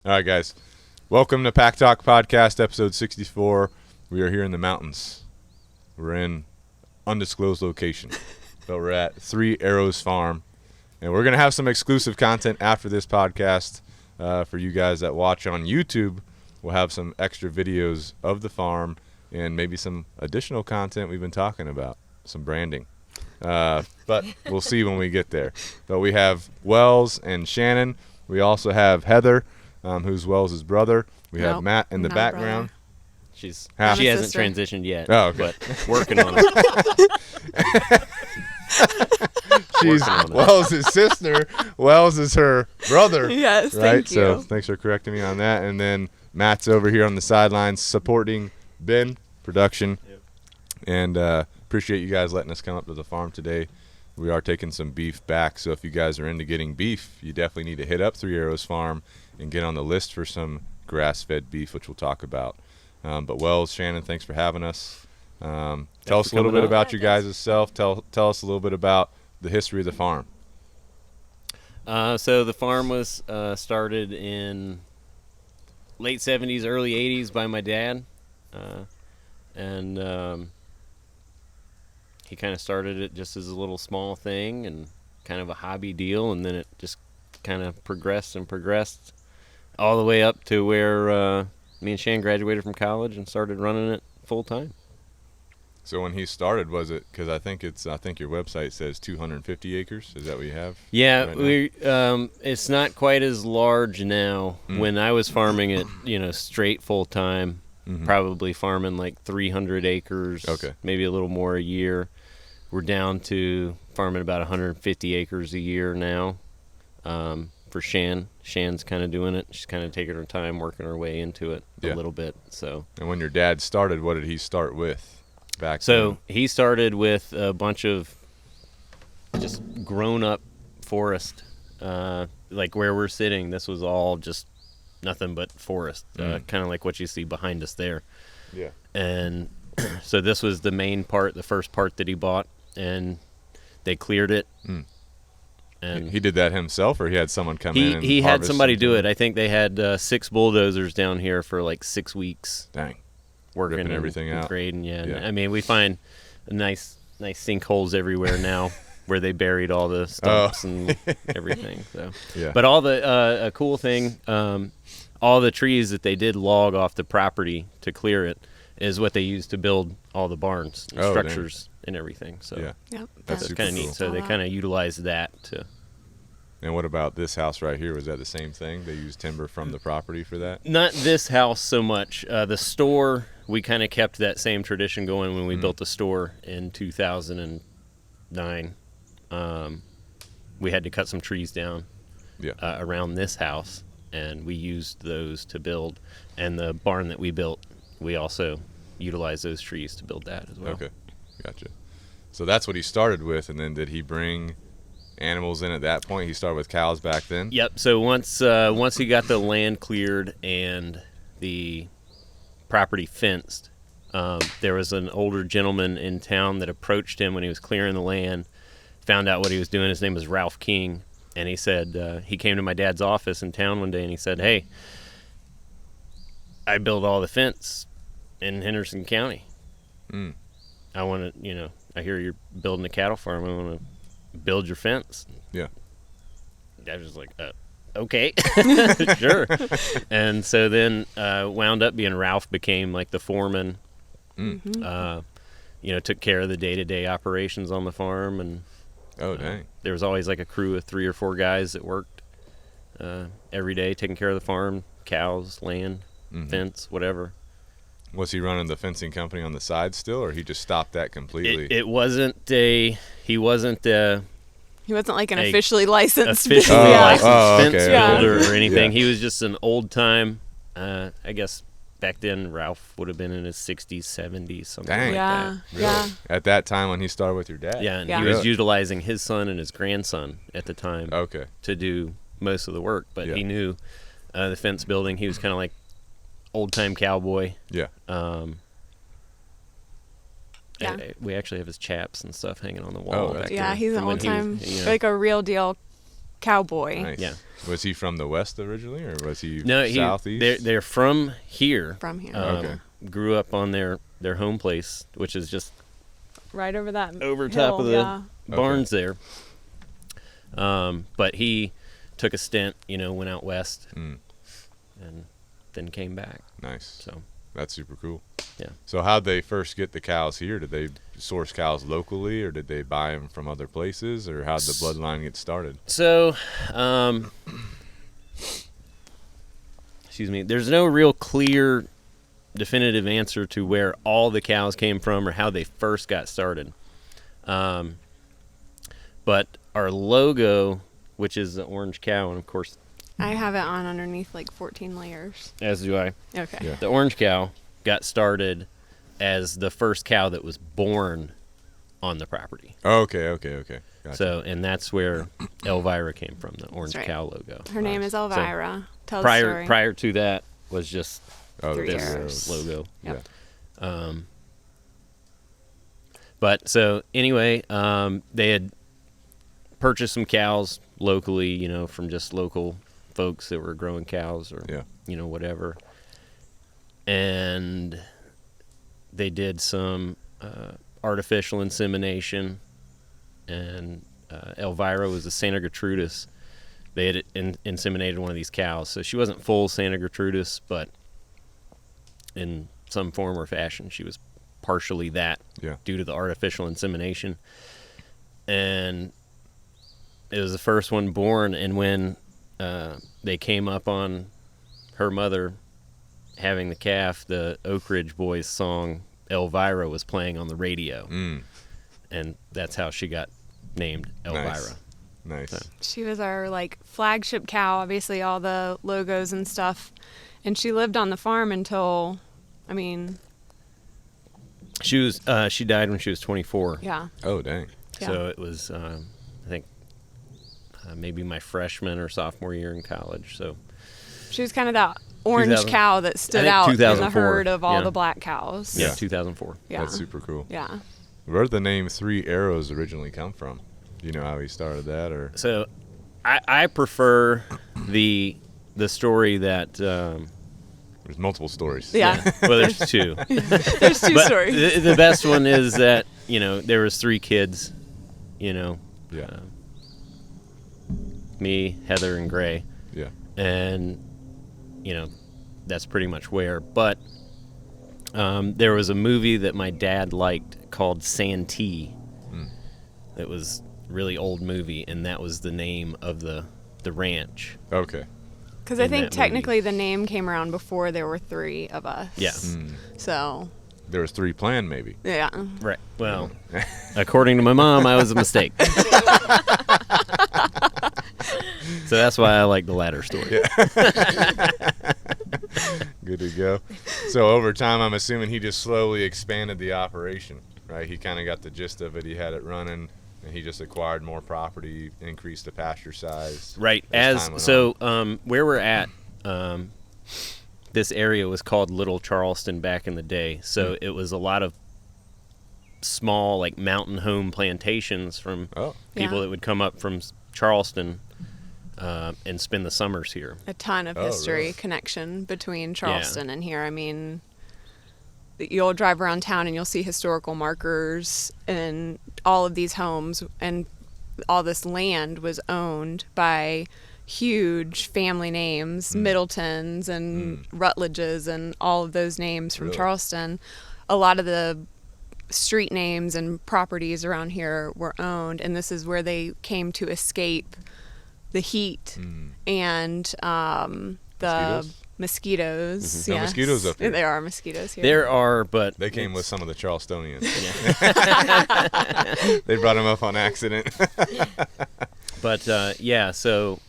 All right, guys. Welcome to Pack Talk Podcast, episode 64. We are here in the mountains. We're in undisclosed location, but we're at Three Arrows Farm, and we're going to have some exclusive content after this podcast for you guys that watch on YouTube. We'll have some extra videos of the farm and maybe some additional content we've been talking about, some branding. But we'll see when we get there. But we have Wells and Shannon. We also have Heather, who's Wells' brother. We have Matt in the background. She hasn't transitioned yet. Oh, okay. But working on it. She's Wells' sister. Wells is her brother. Yes, right? thank you. So thanks for correcting me on that. And then Matt's over here on the sidelines supporting Ben production. Yep. And appreciate you guys letting us come up to the farm today. We are taking some beef back, so if you guys are into getting beef, you definitely need to hit up Three Arrows Farm and get on the list for some grass-fed beef, which we'll talk about. But Wells, Shannon, thanks for having us. Tell us a little bit about your guys' self. Tell us a little bit about the history of the farm. So the farm was started in late 70s, early 80s by my dad. And he kind of started it just as a little small thing and kind of a hobby deal, and then it just kind of progressed all the way up to where me and Shan graduated from college and started running it full time. So when he started, was it, because I think your website says 250 acres? Is that what you have? Yeah, right it's not quite as large now. When I was farming it, straight full time, probably farming like 300 acres, maybe a little more a year. We're down to farming about 150 acres a year now. For Shan. Shan's kind of doing it. She's kind of taking her time, working her way into it a little bit. So. And when your dad started, what did he start with back then? So he started with a bunch of just grown-up forest. Like where we're sitting, this was all just nothing but forest, kind of like what you see behind us there. Yeah. And so this was the main part, the first part that he bought, and they cleared it. And he did that himself, or he had someone come in and he had somebody do it? I think they had 6 bulldozers down here for like 6 weeks. Dang. Working ripping everything and out. Grading, yeah. I mean, we find nice sinkholes everywhere now where they buried all the stumps and everything. So, yeah. But all the a cool thing, all the trees that they did log off the property to clear it is what they used to build all the barns and structures and everything. So that's kind of neat. So they kind of utilized that to. And what about this house right here? Was that the same thing? They used timber from the property for that? Not this house so much. The store, we kind of kept that same tradition going when we built the store in 2009. We had to cut some trees down around this house, and we used those to build. And the barn that we built, we also utilized those trees to build that as well. Okay, gotcha. So that's what he started with, and then did he bring animals in at that point? He started with cows back then? Yep. So once he got the land cleared and the property fenced, there was an older gentleman in town that approached him when he was clearing the land, found out what he was doing. His name was Ralph King, and he said he came to my dad's office in town one day, and he said, "Hey, I built all the fence in Henderson County. I want to, I hear you're building a cattle farm. I want to build your fence." Yeah. I was like, okay, sure. And so then wound up being Ralph became like the foreman. Took care of the day-to-day operations on the farm, and dang. There was always like a crew of 3 or 4 guys that worked every day taking care of the farm, cows, land, fence, whatever. Was he running the fencing company on the side still, or he just stopped that completely? He wasn't like an officially licensed fence builder or anything. Yeah. He was just an old time, I guess back then Ralph would have been in his 60s, 70s, something like that. Really? Yeah. At that time when he started with your dad? Yeah, and he was utilizing his son and his grandson at the time to do most of the work, but he knew the fence building. He was kind of like old-time cowboy. Yeah. We actually have his chaps and stuff hanging on the wall. Yeah, he's an old-time, like a real deal cowboy. Nice. Yeah. Was he from the West originally, or was he No, Southeast? they're from here. From here. Okay. Grew up on their home place, which is just Right over that over hill, top of the yeah. barns there. But he took a stint, went out west and then came back. Nice. So that's super cool. yeah. So how'd they first get the cows here? Did they source cows locally, or did they buy them from other places, or how'd the bloodline get started? So, excuse me, there's no real clear, definitive answer to where all the cows came from or how they first got started. But our logo, which is the orange cow, and of course, I have it on underneath like 14 layers. as do I. Okay. Yeah. The orange cow got started as the first cow that was born on the property. Okay. Gotcha. So, and that's where Elvira came from, the orange right. cow logo. Her name is Elvira. Tell the Prior story. prior to that was just Three this arrows. logo. Yep. Yeah. But so anyway, they had purchased some cows locally, from just local folks that were growing cows or whatever. And they did some artificial insemination, and Elvira was a Santa Gertrudis. They had inseminated one of these cows, so she wasn't full Santa Gertrudis, but in some form or fashion she was partially that due to the artificial insemination. And it was the first one born, and when they came up on her mother having the calf, the Oak Ridge Boys song Elvira was playing on the radio. And that's how she got named Elvira. Nice. So. She was our flagship cow, obviously all the logos and stuff. And she lived on the farm until, she died when she was 24. yeah. Oh, dang. So it was, I think, maybe my freshman or sophomore year in college. So She was kind of that orange cow that stood out in the herd of all the black cows. Yeah, 2004. Yeah. That's super cool. Yeah. Where did the name Three Arrows originally come from? Do you know how he started that, or? So I prefer the story that There's multiple stories. Yeah. well, there's two. There's two But stories. the best one is that there was three kids, Yeah. me, Heather, and Gray, Yeah. and that's pretty much where. But there was a movie that my dad liked called Santee. It was a really old movie, and that was the name of the ranch. Okay. Because I in think that technically the name came around before there were three of us. Yeah. So, There was three planned, maybe. yeah. Right. Well, according to my mom, I was a mistake. So that's why I like the latter story. Good to go. So over time, I'm assuming he just slowly expanded the operation, right? He kind of got the gist of it. He had it running, and he just acquired more property, increased the pasture size. Right. as time went on. Where we're at, this area was called Little Charleston back in the day. So it was a lot of small, mountain home plantations from people that would come up from Charleston and spend the summers here. A ton of history connection between Charleston and here. You'll drive around town and you'll see historical markers, and all of these homes and all this land was owned by huge family names, Middletons and Rutledges and all of those names from Charleston. A lot of the street names and properties around here were owned, and this is where they came to escape the heat and the mosquitoes. No Yes. mosquitoes up here. There are mosquitoes here. There are, but They came with some of the Charlestonians. They brought them up on accident. But so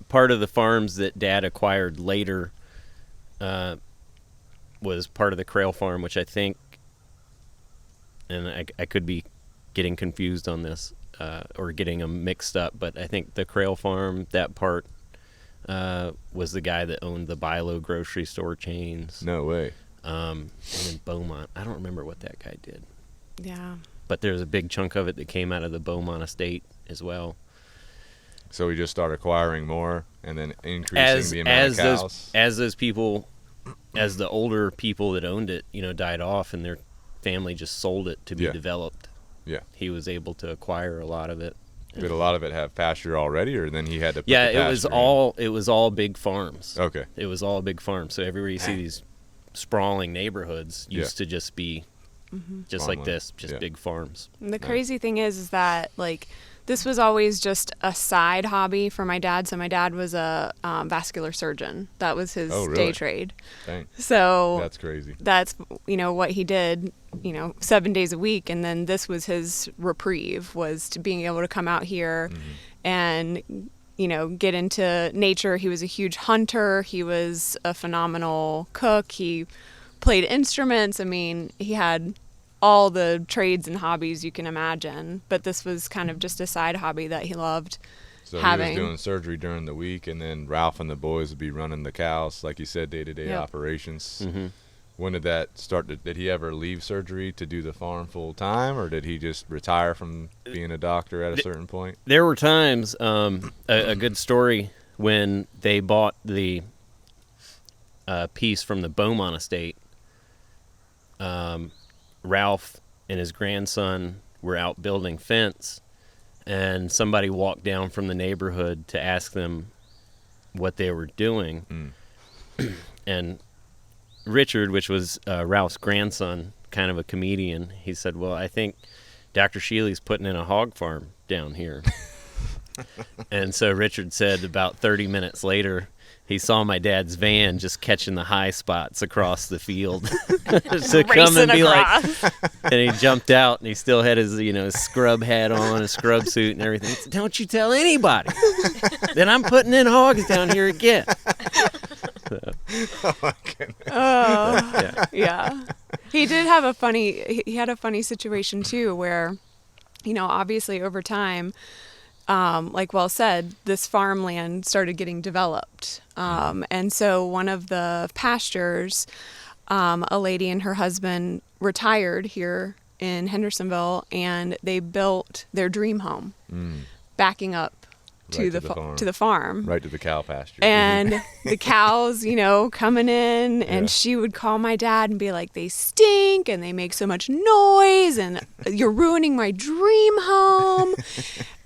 part of the farms that Dad acquired later was part of the Crail farm, which I think, and I could be getting confused on this or getting them mixed up, but I think the Crail farm, that part was the guy that owned the Bilo grocery store chains. No way. And then Beaumont. I don't remember what that guy did. Yeah. But there's a big chunk of it that came out of the Beaumont estate as well. So we just start acquiring more and then increasing the amount of cows. As the older people that owned it, died off and their family just sold it to be developed. Yeah. He was able to acquire a lot of it. Did a lot of it have pasture already, or then he had to put the it pasture was all big farms. Okay. It was all big farms. So everywhere you see these sprawling neighborhoods used to just be just like this, just big farms. And the crazy thing is that, like, this was always just a side hobby for my dad. So my dad was a vascular surgeon. That was his day trade. Dang. So that's crazy. That's, what he did, 7 days a week. And then this was his reprieve, was to being able to come out here and, get into nature. He was a huge hunter. He was a phenomenal cook. He played instruments. I mean, he had all the trades and hobbies you can imagine, but this was kind of just a side hobby that he loved having. He was doing surgery during the week, and then Ralph and the boys would be running the cows, like you said, day-to-day operations. When did that start? Did he ever leave surgery to do the farm full time, or did he just retire from being a doctor at a certain point? There were times, a good story, when they bought the piece from the Beaumont estate. Ralph and his grandson were out building fence, and somebody walked down from the neighborhood to ask them what they were doing. And Richard, which was Ralph's grandson, kind of a comedian, he said, well, I think Dr. Shealy's putting in a hog farm down here. And so Richard said about 30 minutes later, he saw my dad's van just catching the high spots across the field to come and be across. And he jumped out, and he still had his, his scrub hat on, his scrub suit and everything. He said, don't you tell anybody that I'm putting in hogs down here again. So. Oh my goodness. Oh, yeah. He did have he had a funny situation too, where, obviously over time, like Well said, this farmland started getting developed. And so one of the pastures, a lady and her husband retired here in Hendersonville, and they built their dream home, backing up to the farm. Right to the cow pasture. And the cows, coming in, and she would call my dad and be like, they stink and they make so much noise and you're ruining my dream home.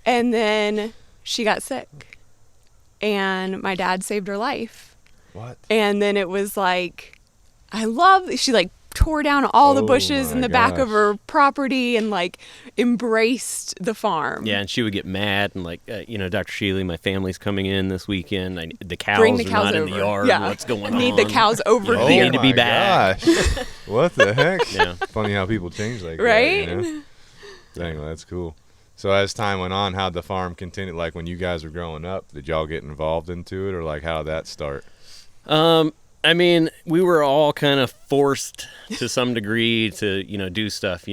And then she got sick, and my dad saved her life. What? And then it was like, she like tore down all the bushes in the back of her property and like embraced the farm. Yeah, and she would get mad and like, Dr. Shealy, my family's coming in this weekend. The cows Bring the are cows not over. in the yard. Yeah. What's going on? I need the cows over They here. need to be back. Gosh. What the heck? Yeah. Funny how people change like right? that. Dang, well, that's cool. So as time went on, how'd the farm continue? Like when you guys were growing up, did y'all get involved into it, or like how did that start? I mean, we were all kind of forced to some degree to, do stuff,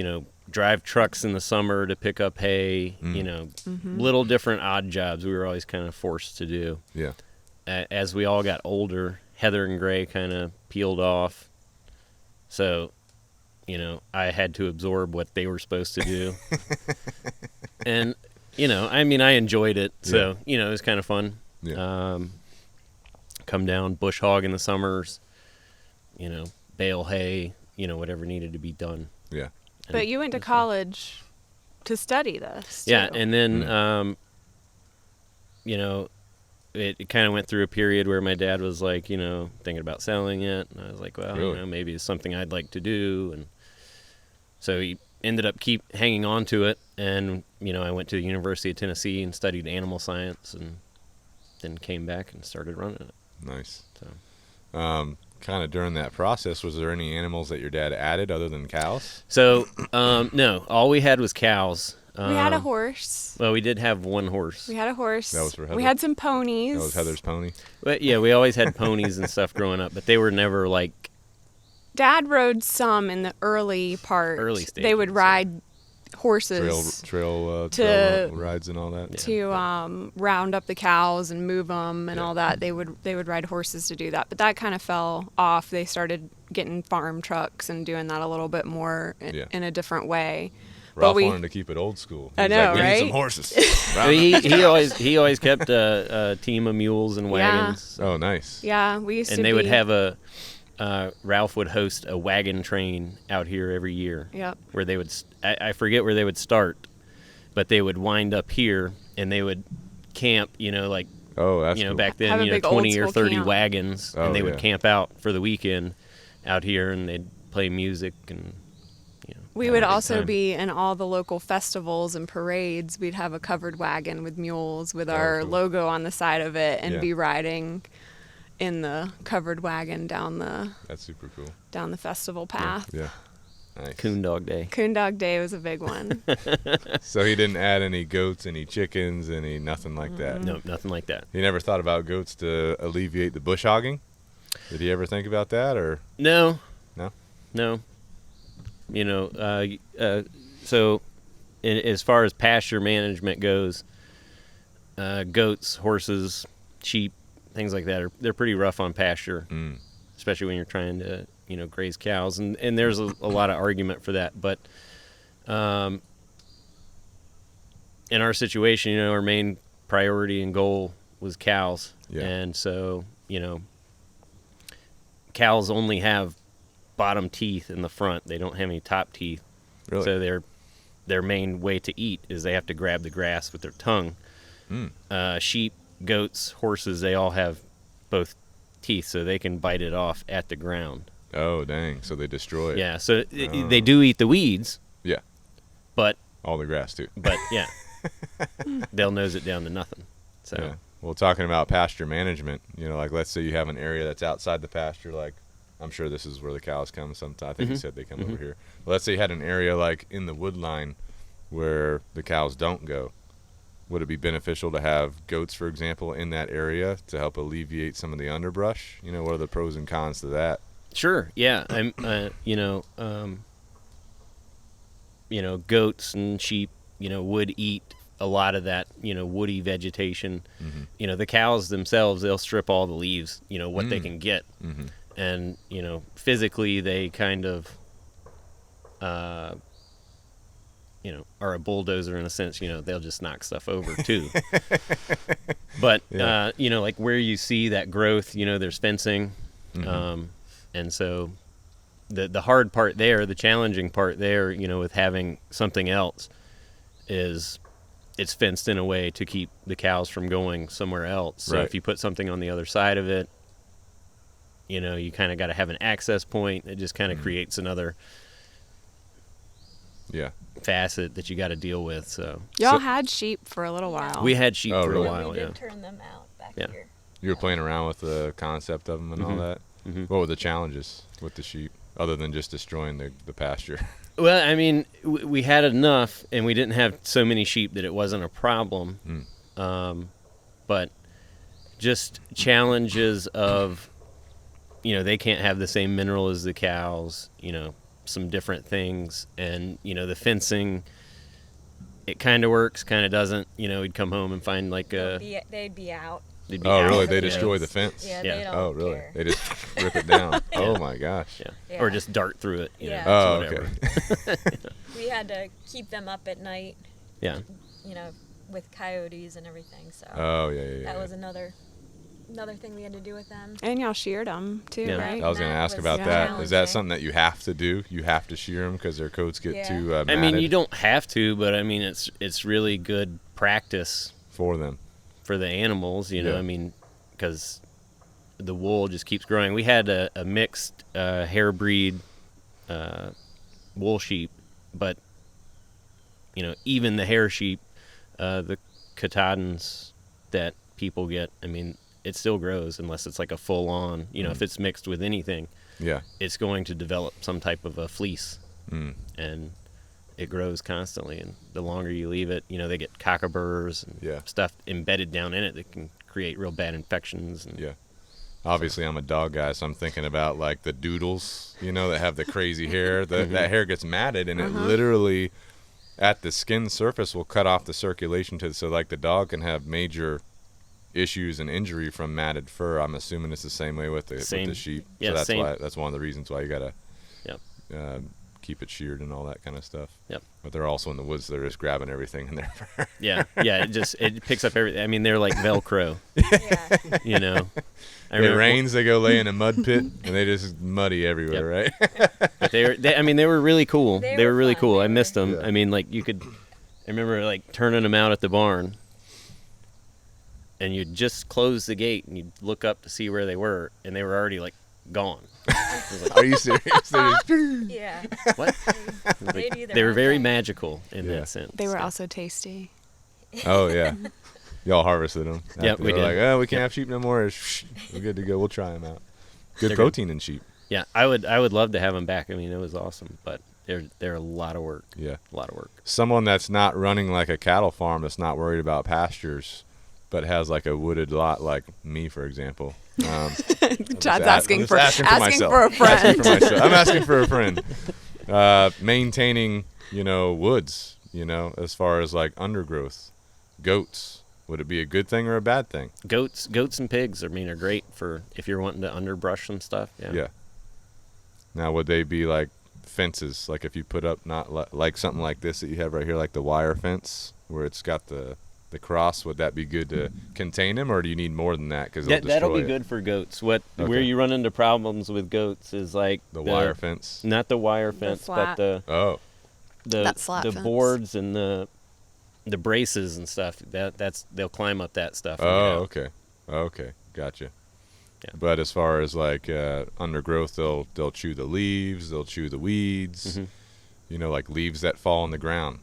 drive trucks in the summer to pick up hay, little different odd jobs we were always kind of forced to do. Yeah. As we all got older, Heather and Gray kind of peeled off. So, I had to absorb what they were supposed to do. And, I enjoyed it. So, it was kind of fun. Yeah. Come down, bush hog in the summers, bale hay, whatever needed to be done. Yeah. But you went to college to study this, too. Yeah, and then, it kind of went through a period where my dad was like, thinking about selling it. And I was like, well, Really? maybe it's something I'd like to do. And so he ended up hanging on to it. And, I went to the University of Tennessee and studied animal science, and then came back and started running it. Nice. So, kind of during that process, was there any animals that your dad added other than cows? So, no, all we had was cows. We had a horse. Well, we did have one horse. We had a horse. That was for Heather. We had some ponies. That was Heather's pony? But yeah, we always had ponies and stuff growing up, but they were never like... Dad rode some in the early part. Early stages. They would ride horses trail rides and all that. to round up the cows and move them and all that. They would ride horses to do that, but that kind of fell off. They started getting farm trucks and doing that a little bit more in a different way. Ralph wanted to keep it old school. I know, like, we right? need some horses. he always kept a team of mules and wagons. Oh, nice. Yeah, we used to. And they would have Ralph would host a wagon train out here every year. Yep. Where they would, I forget where they would start, but they would wind up here and they would camp. Like. Oh, that's cool. Back then, 20 or 30 wagons, and they would camp out for the weekend out here, and they'd play music and. We would also be in all the local festivals and parades. We'd have a covered wagon with mules with our logo on the side of it, and be riding in the covered wagon down the. That's super cool. Down the festival path. Yeah. Nice. Coon Dog Day. Coon Dog Day was a big one. So he didn't add any goats, any chickens, nothing like that? No, nothing like that. He never thought about goats to alleviate the bush hogging? Did he ever think about that, or? No. No? So as far as pasture management goes, goats, horses, sheep, things like that, they're pretty rough on pasture, especially when you're trying to graze cows, and there's a lot of argument for that. But in our situation, our main priority and goal was cows, and so cows only have bottom teeth in the front; they don't have any top teeth. Really? So their main way to eat is they have to grab the grass with their tongue. Sheep, goats, horses, they all have both teeth, so they can bite it off at the ground. Oh, dang. So they destroy it. Yeah, so they do eat the weeds. Yeah. But all the grass, too. But, yeah. They'll nose it down to nothing. So. Yeah. Well, talking about pasture management, like let's say you have an area that's outside the pasture, like I'm sure this is where the cows come sometimes. I think you said they come over here. But let's say you had an area like in the wood line where the cows don't go. Would it be beneficial to have goats, for example, in that area to help alleviate some of the underbrush? What are the pros and cons to that? Sure. Yeah. Goats and sheep, would eat a lot of that, woody vegetation. The cows themselves, they'll strip all the leaves, what they can get. And, physically they kind of, are a bulldozer in a sense, they'll just knock stuff over too. But, like where you see that growth, there's fencing. And so the hard part there, the challenging part there, with having something else is it's fenced in a way to keep the cows from going somewhere else. So if you put something on the other side of it, you kind of got to have an access point. It just kind of creates another facet that you got to deal with. So y'all had sheep for a little while. We had sheep for a while. We did turn them out back here. You were playing around with the concept of them and all that. What were the challenges with the sheep, other than just destroying the pasture? Well, I mean, we had enough, and we didn't have so many sheep that it wasn't a problem. But just challenges of, they can't have the same mineral as the cows, some different things. And, the fencing, it kind of works, kind of doesn't. We'd come home and find like a... They'd be out. Oh, really? They destroy the fence? Yeah, they don't Oh, really? care. They just rip it down. Oh, my gosh. Or just dart through it. Oh, whatever. okay. We had to keep them up at night. Yeah. With coyotes and everything. So. Oh, yeah. That was another thing we had to do with them. And y'all sheared them too, right? I was going to ask about that. Is that something that you have to do? You have to shear them because their coats get too matted? I mean, you don't have to, but I mean, it's really good practice for them. For the animals, I mean, because the wool just keeps growing. We had a mixed hair breed wool sheep, but even the hair sheep, the Katahdins that people get, I mean, it still grows unless it's like a full on, if it's mixed with anything, it's going to develop some type of a fleece, and it grows constantly. And the longer you leave it, they get cockaburs and stuff embedded down in it that can create real bad infections. And obviously I'm a dog guy, so I'm thinking about like the doodles, that have the crazy hair. That hair gets matted, and it literally at the skin surface will cut off the circulation so like the dog can have major issues and injury from matted fur. I'm assuming it's the same way with the sheep. Yeah, so that's one of the reasons why you gotta keep it sheared and all that kind of stuff. Yep. But they're also in the woods. They're just grabbing everything in there. Yeah. It picks up everything. I mean, they're like Velcro. Yeah. You know. It rains, they go lay in a mud pit, and they just muddy everywhere, right? But they were really cool. They were really fun. cool. I They missed them. Yeah. I mean, like I remember like turning them out at the barn, and you'd just close the gate and you'd look up to see where they were, and they were already like gone. Are you serious? Yeah. What? They do their They were own very thing. magical in Yeah. that sense. They were also tasty. Oh, yeah. Y'all harvested them. Yep, we They were did. like, oh, we can't Yep. have sheep no more. We're good to go. We'll try them out. Good They're protein in sheep. Yeah, I would love to have them back. I mean, it was awesome, but they're a lot of work. Yeah. A lot of work. Someone that's not running like a cattle farm, that's not worried about pastures, but has like a wooded lot like me, for example. Chad's asking asking for myself. a Asking friend. for myself. I'm asking for a friend. Maintaining, woods, as far as like undergrowth. Goats. Would it be a good thing or a bad thing? Goats and pigs, I mean, are great for if you're wanting to underbrush and stuff. Yeah. Now, would they be like fences? Like if you put up like something like this that you have right here, like the wire fence where it's got the cross, would that be good to contain them, or do you need more than that? Because That'll be good for goats. Where you run into problems with goats is like The wire fence. not the wire fence, but slat. That slat the fence. boards and the braces and stuff. They'll climb up that stuff. Oh, okay, gotcha. Yeah. But as far as like undergrowth, they'll chew the leaves, they'll chew the weeds. Mm-hmm. Like leaves that fall on the ground.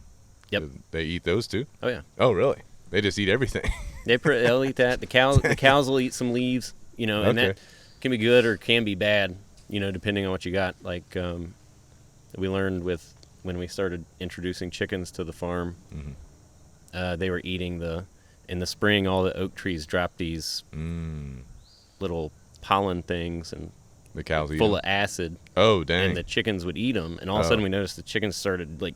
Yep. They eat those too. Oh yeah. Oh really? They just eat everything. They'll eat that. The cows will eat some leaves. And Okay. that can be good or can be bad. Depending on what you got. Like we learned when we started introducing chickens to the farm. Mhm. They were eating in the spring, all the oak trees drop these little pollen things and The cows eat full them. of acid, Oh dang. and the chickens would eat them. And all of a sudden, we noticed the chickens started like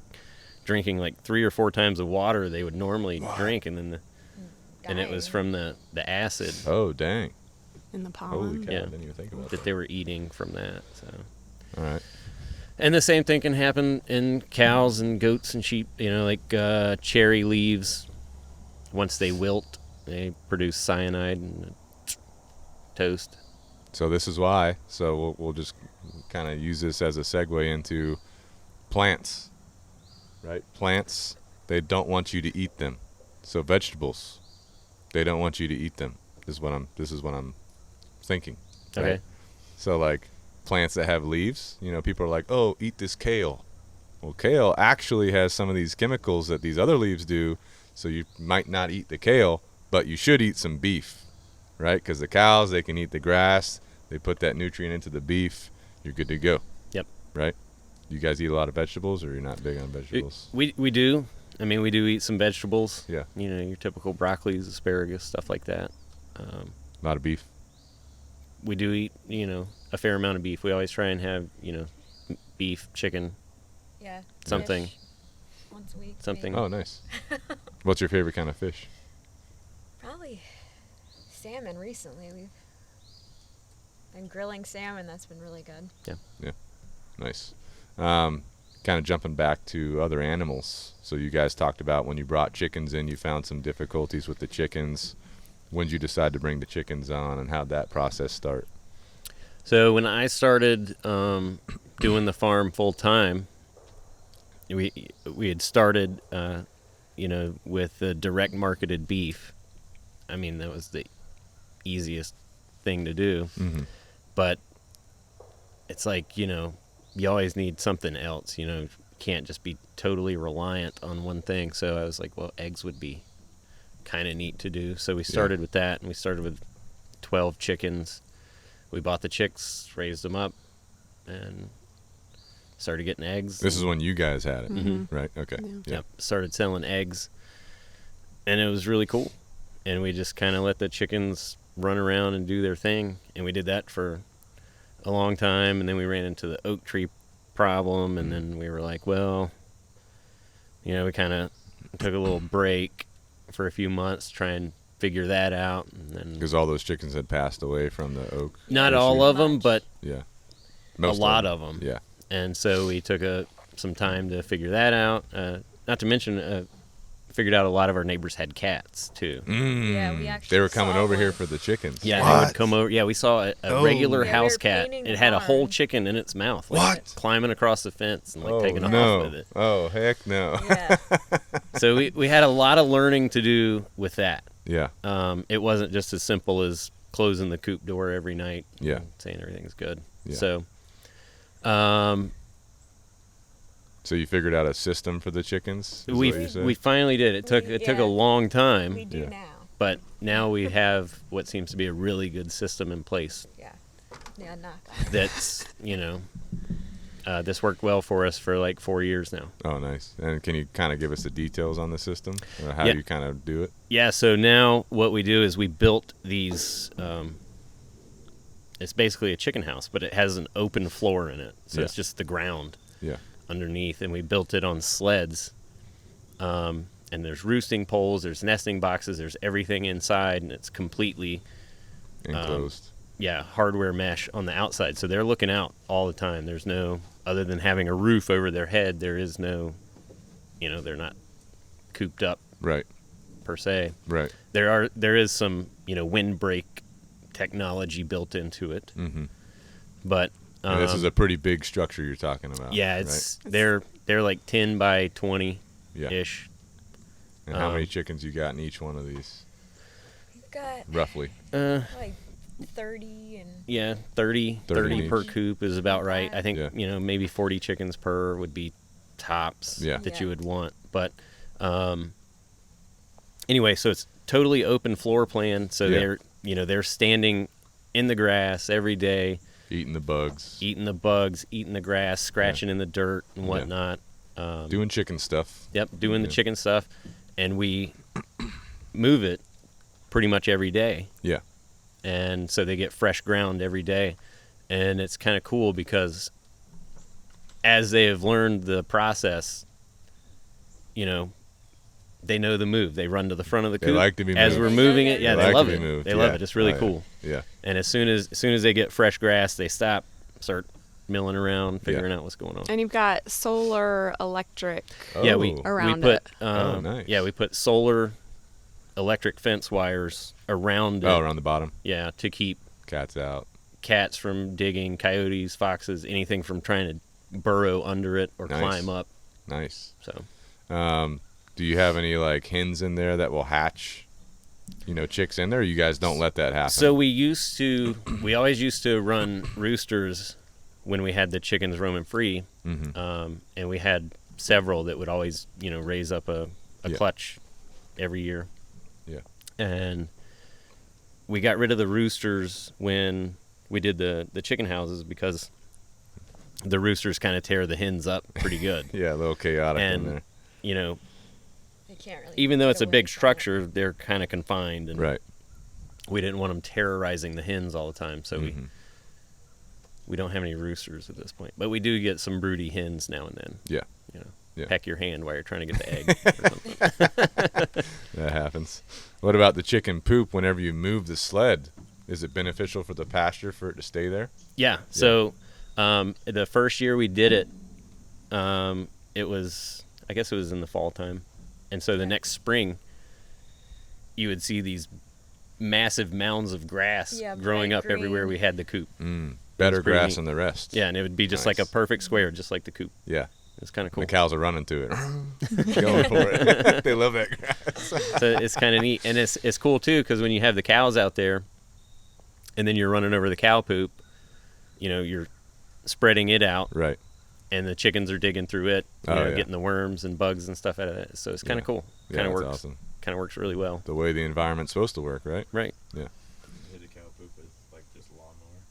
drinking like 3 or 4 times the water they would normally drink, and then and it was from the acid Oh dang. In the Holy pollen. cow! Yeah. I didn't even think about that that. they were eating from that. So, All right. and the same thing can happen in cows and goats and sheep. Like cherry leaves. Once they wilt, they produce cyanide and toast. So this is why. So we'll just kind of use this as a segue into plants, right? Plants, they don't want you to eat them. So vegetables, they don't want you to eat them. This is what I'm thinking. right? Okay. So like plants that have leaves, people are like, oh, eat this kale. Well, kale actually has some of these chemicals that these other leaves do. So you might not eat the kale, but you should eat some beef, right? Because the cows, they can eat the grass. They put that nutrient into the beef. You're good to go. Yep. Right? You guys eat a lot of vegetables, or you're not big on vegetables? We do. I mean, we do eat some vegetables. Yeah. Your typical broccolis, asparagus, stuff like that. A lot of beef. We do eat, a fair amount of beef. We always try and have, beef, chicken, Yeah. something. Fish once a week. Something. maybe. Oh, nice. What's your favorite kind of fish? Probably salmon recently. We've been grilling salmon. That's been really good. Nice. Kind of jumping back to other animals. So you guys talked about when you brought chickens in, you found some difficulties with the chickens. When did you decide to bring the chickens on, and how'd that process start? So when I started doing the farm full time, we had started, with the direct marketed beef. I mean, that was the easiest thing to do. Mm-hmm. But it's like, you always need something else. You can't just be totally reliant on one thing. So I was like, well, eggs would be kind of neat to do. So we started with that, and we started with 12 chickens. We bought the chicks, raised them up, and started getting eggs. This is when you guys had it, Mm-hmm. right? Okay. Yeah. Yeah. Yep, started selling eggs, and it was really cool. And we just kind of let the chickens run around and do their thing, and we did that for a long time. And then we ran into the oak tree problem, and then we were like, well, we kind of took a little break for a few months, try and figure that out, and then Because all those chickens had passed away from the oak. not issue. all of them, but Yeah. a lot of them. Yeah. And so we took some time to figure that out. Not to mention, figured out a lot of our neighbors had cats too. Yeah, we actually They were coming saw over here one. for the chickens. Yeah, What? they would come over. Yeah, we saw a regular Yeah, we house were cat. painting It the had a whole barn. chicken in its mouth. What? Climbing across the fence and taking no. off with it. Oh, heck no. Yeah. So we had a lot of learning to do with that. Yeah. It wasn't just as simple as closing the coop door every night. Yeah. And saying everything's good. Yeah. So, So you figured out a system for the chickens? Is what you said? we finally did. It took a long time, We do Yeah. now. but now we have what seems to be a really good system in place. Yeah. Yeah, knock on it. That's this worked well for us for like 4 years now. Oh, nice. And can you kind of give us the details on the system? Or how Yeah. you kind of do it? Yeah, so now what we do is we built these, it's basically a chicken house, but it has an open floor in it. So Yeah. it's just the ground Yeah. underneath, and we built it on sleds. And there's roosting poles, there's nesting boxes, there's everything inside, and it's completely, Enclosed. hardware mesh on the outside. So they're looking out all the time. There's no, other than having a roof over their head, there is no, they're not cooped up Right. per se. Right. There is some windbreak technology built into it, Mm-hmm. but And this is a pretty big structure you're talking about. yeah, it's they're like 10 by 20 ish. And how many chickens you got in each one of these, We've got roughly? like 30 and Yeah, 30 30 per each. coop is about right. I think Yeah. maybe 40 chickens per would be tops Yeah. that Yeah. you would want. But anyway, so it's totally open floor plan. So Yeah. they're standing in the grass every day, Eating the bugs. eating the bugs, eating the grass, scratching in the dirt and whatnot. Doing chicken stuff. Yep, doing the Yeah. chicken stuff, and we move it pretty much every day. Yeah. And so they get fresh ground every day, and it's kind of cool because as they have learned the process, they know the move. They run to the front of the They coop like to be as moved. we're moving it. Yeah, They they like love to it. be moved, They love yeah. it. It's really Oh, yeah. cool. Yeah. And as soon as they get fresh grass, they stop, start milling around, figuring out what's going on. And you've got solar, electric. Yeah, we around put it. Nice. yeah, we put solar electric fence wires around it. Oh, around the bottom. Yeah, to keep Cats out. cats from digging, coyotes, foxes, anything from trying to burrow under it or Nice. climb up. Nice. So Do you have any like hens in there that will hatch, chicks in there? Or you guys don't let that happen? So we always used to run roosters when we had the chickens roaming free, Mm-hmm. and we had several that would always, raise up a Yeah. clutch every year. Yeah. And we got rid of the roosters when we did the chicken houses because the roosters kind of tear the hens up pretty good. Yeah, a little chaotic in And, there. they can't really Even though get it's a away big from it. structure, they're kind of confined, and Right. we didn't want them terrorizing the hens all the time, so Mhm. we don't have any roosters at this point. But we do get some broody hens now and then. Yeah. Yeah. Peck your hand while you're trying to get the egg. Or something. That happens. What about the chicken poop whenever you move the sled? Is it beneficial for the pasture for it to stay there? Yeah. So the first year we did it, it was in the fall time. And so the next spring, you would see these massive mounds of grass Yeah, growing bright up everywhere green. we had the coop. Better pretty grass neat. than the rest. Yeah, and it would be just like a Nice. perfect square, just like the coop. Yeah. It's kind of cool. The cows are running to it. Going for it. They love that grass. So it's kind of neat, and it's cool too because when you have the cows out there, and then you're running over the cow poop, you're spreading it out, Right. and the chickens are digging through it, Oh, yeah. getting the worms and bugs and stuff out of it. So it's kind of Yeah. cool. Yeah, Kind of that's works. awesome. Kind of works really well. The way the environment's supposed to work, right? Right. Yeah. Hit the cow poop with like just lawnmower,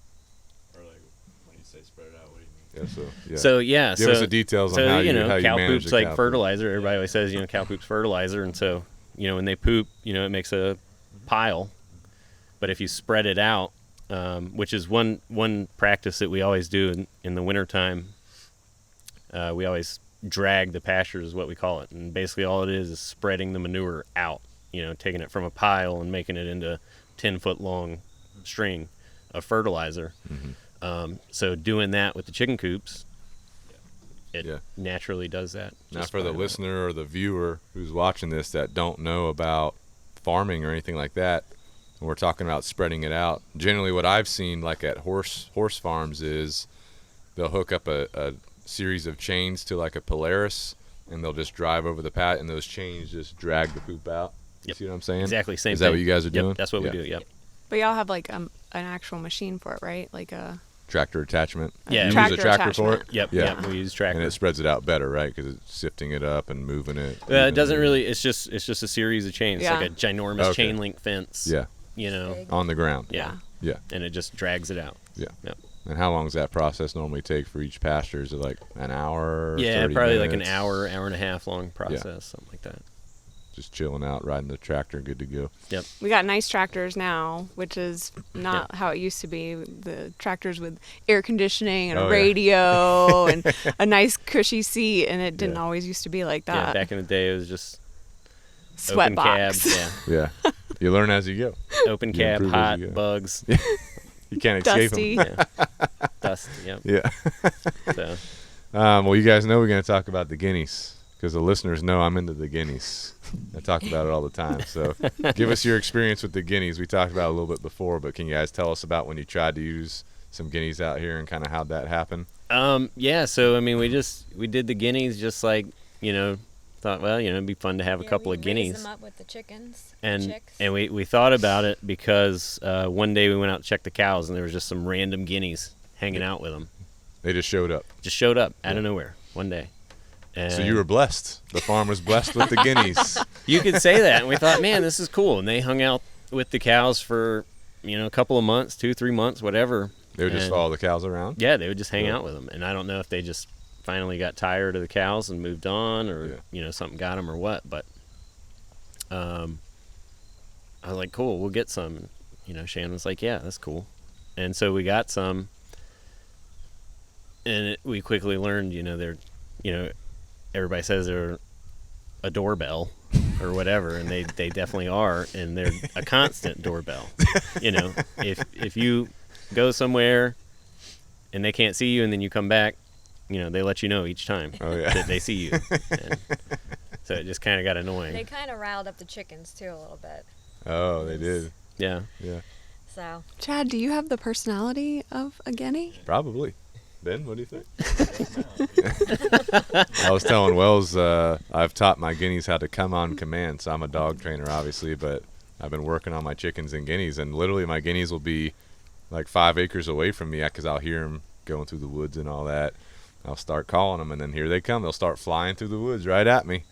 or like when you say spread it out, what do you mean? Yeah. So yeah. So yeah. Give us the details on how you cow manage poop's the like cow poop. fertilizer. Everybody always says cow poop's fertilizer, and so when they poop, it makes a pile. But if you spread it out, which is one practice that we always do in the wintertime, we always drag the pasture is what we call it, and basically all it is spreading the manure out. Taking it from a pile and making it into 10-foot long string of fertilizer. Mm-hmm. So doing that with the chicken coops, it naturally does that. Now, for the listener or the viewer who's watching this that don't know about farming or anything like that, when we're talking about spreading it out, generally what I've seen, like at horse farms, is they'll hook up a series of chains to like a Polaris, and they'll just drive over the pat, and those chains just drag the poop out. You see what I'm saying? Exactly, same thing. Is that what you guys are doing? That's what we do, yep. But y'all have like an actual machine for it, right? Like a tractor attachment. Yeah. You tractor use a tractor attachment. for it? Yep, Yeah. we use tractor. And it spreads it out better, right? Because it's sifting it up and moving it. It doesn't really. It's just a series of chains. Yeah. It's like a ginormous chain link fence. Yeah. You know. Big. On the ground. Yeah. Yeah. And it just drags it out. Yeah. Yep. And how long does that process normally take for each pasture? Is it like an hour? Yeah, 30 probably minutes? like an hour and a half long process, something like that. Just chilling out, riding the tractor, good to go. Yep. We got nice tractors now, which is not how it used to be. The tractors with air conditioning and a radio and a nice cushy seat, and it didn't always used to be like that. Yeah, back in the day it was just Sweat open box. cab. Yeah. Yeah. You learn as you go. Open You cab, improve as you hot, go. bugs. You can't escape Dusty. them. Yeah. Dust. Yep. Yeah. So Well, you guys know we're going to talk about the guineas, because the listeners know I'm into the guineas. I talk about it all the time. So give us your experience with the guineas. We talked about it a little bit before, but can you guys tell us about when you tried to use some guineas out here and kind of how'd that happen? yeah, so I mean we did the guineas just like, thought, well, it'd be fun to have a couple of guineas. Raise them up with the chickens. And chicks. we thought about it because one day we went out to check the cows, and there was just some random guineas hanging out with them. They just showed up. Just showed up out of nowhere one day. And So you were blessed. The farm was blessed with the guineas. you could say that, and we thought, man, this is cool. And they hung out with the cows for a couple of months, 2-3 months, whatever. They would just And follow the cows around? Yeah, they would just hang Yeah. out with them. And I don't know if they just finally got tired of the cows and moved on, or something got them or what, but I was like, cool, we'll get some. Shannon was like, yeah, that's cool. And so we got some, and we quickly learned, they're everybody says they're a doorbell or whatever, and they definitely are, and they're a constant doorbell. If you go somewhere and they can't see you, and then you come back, they let you know each time that they see you. And so it just kind of got annoying. They kind of riled up the chickens too a little bit. Oh, they did. Yeah. Yeah. So. Chad, do you have the personality of a guinea? Probably. Ben, what do you think? I was telling Wells, I've taught my guineas how to come on command. So I'm a dog trainer, obviously, but I've been working on my chickens and guineas, and literally my guineas will be like 5 acres away from me because I'll hear them going through the woods and all that. I'll start calling them, and then here they come. They'll start flying through the woods right at me.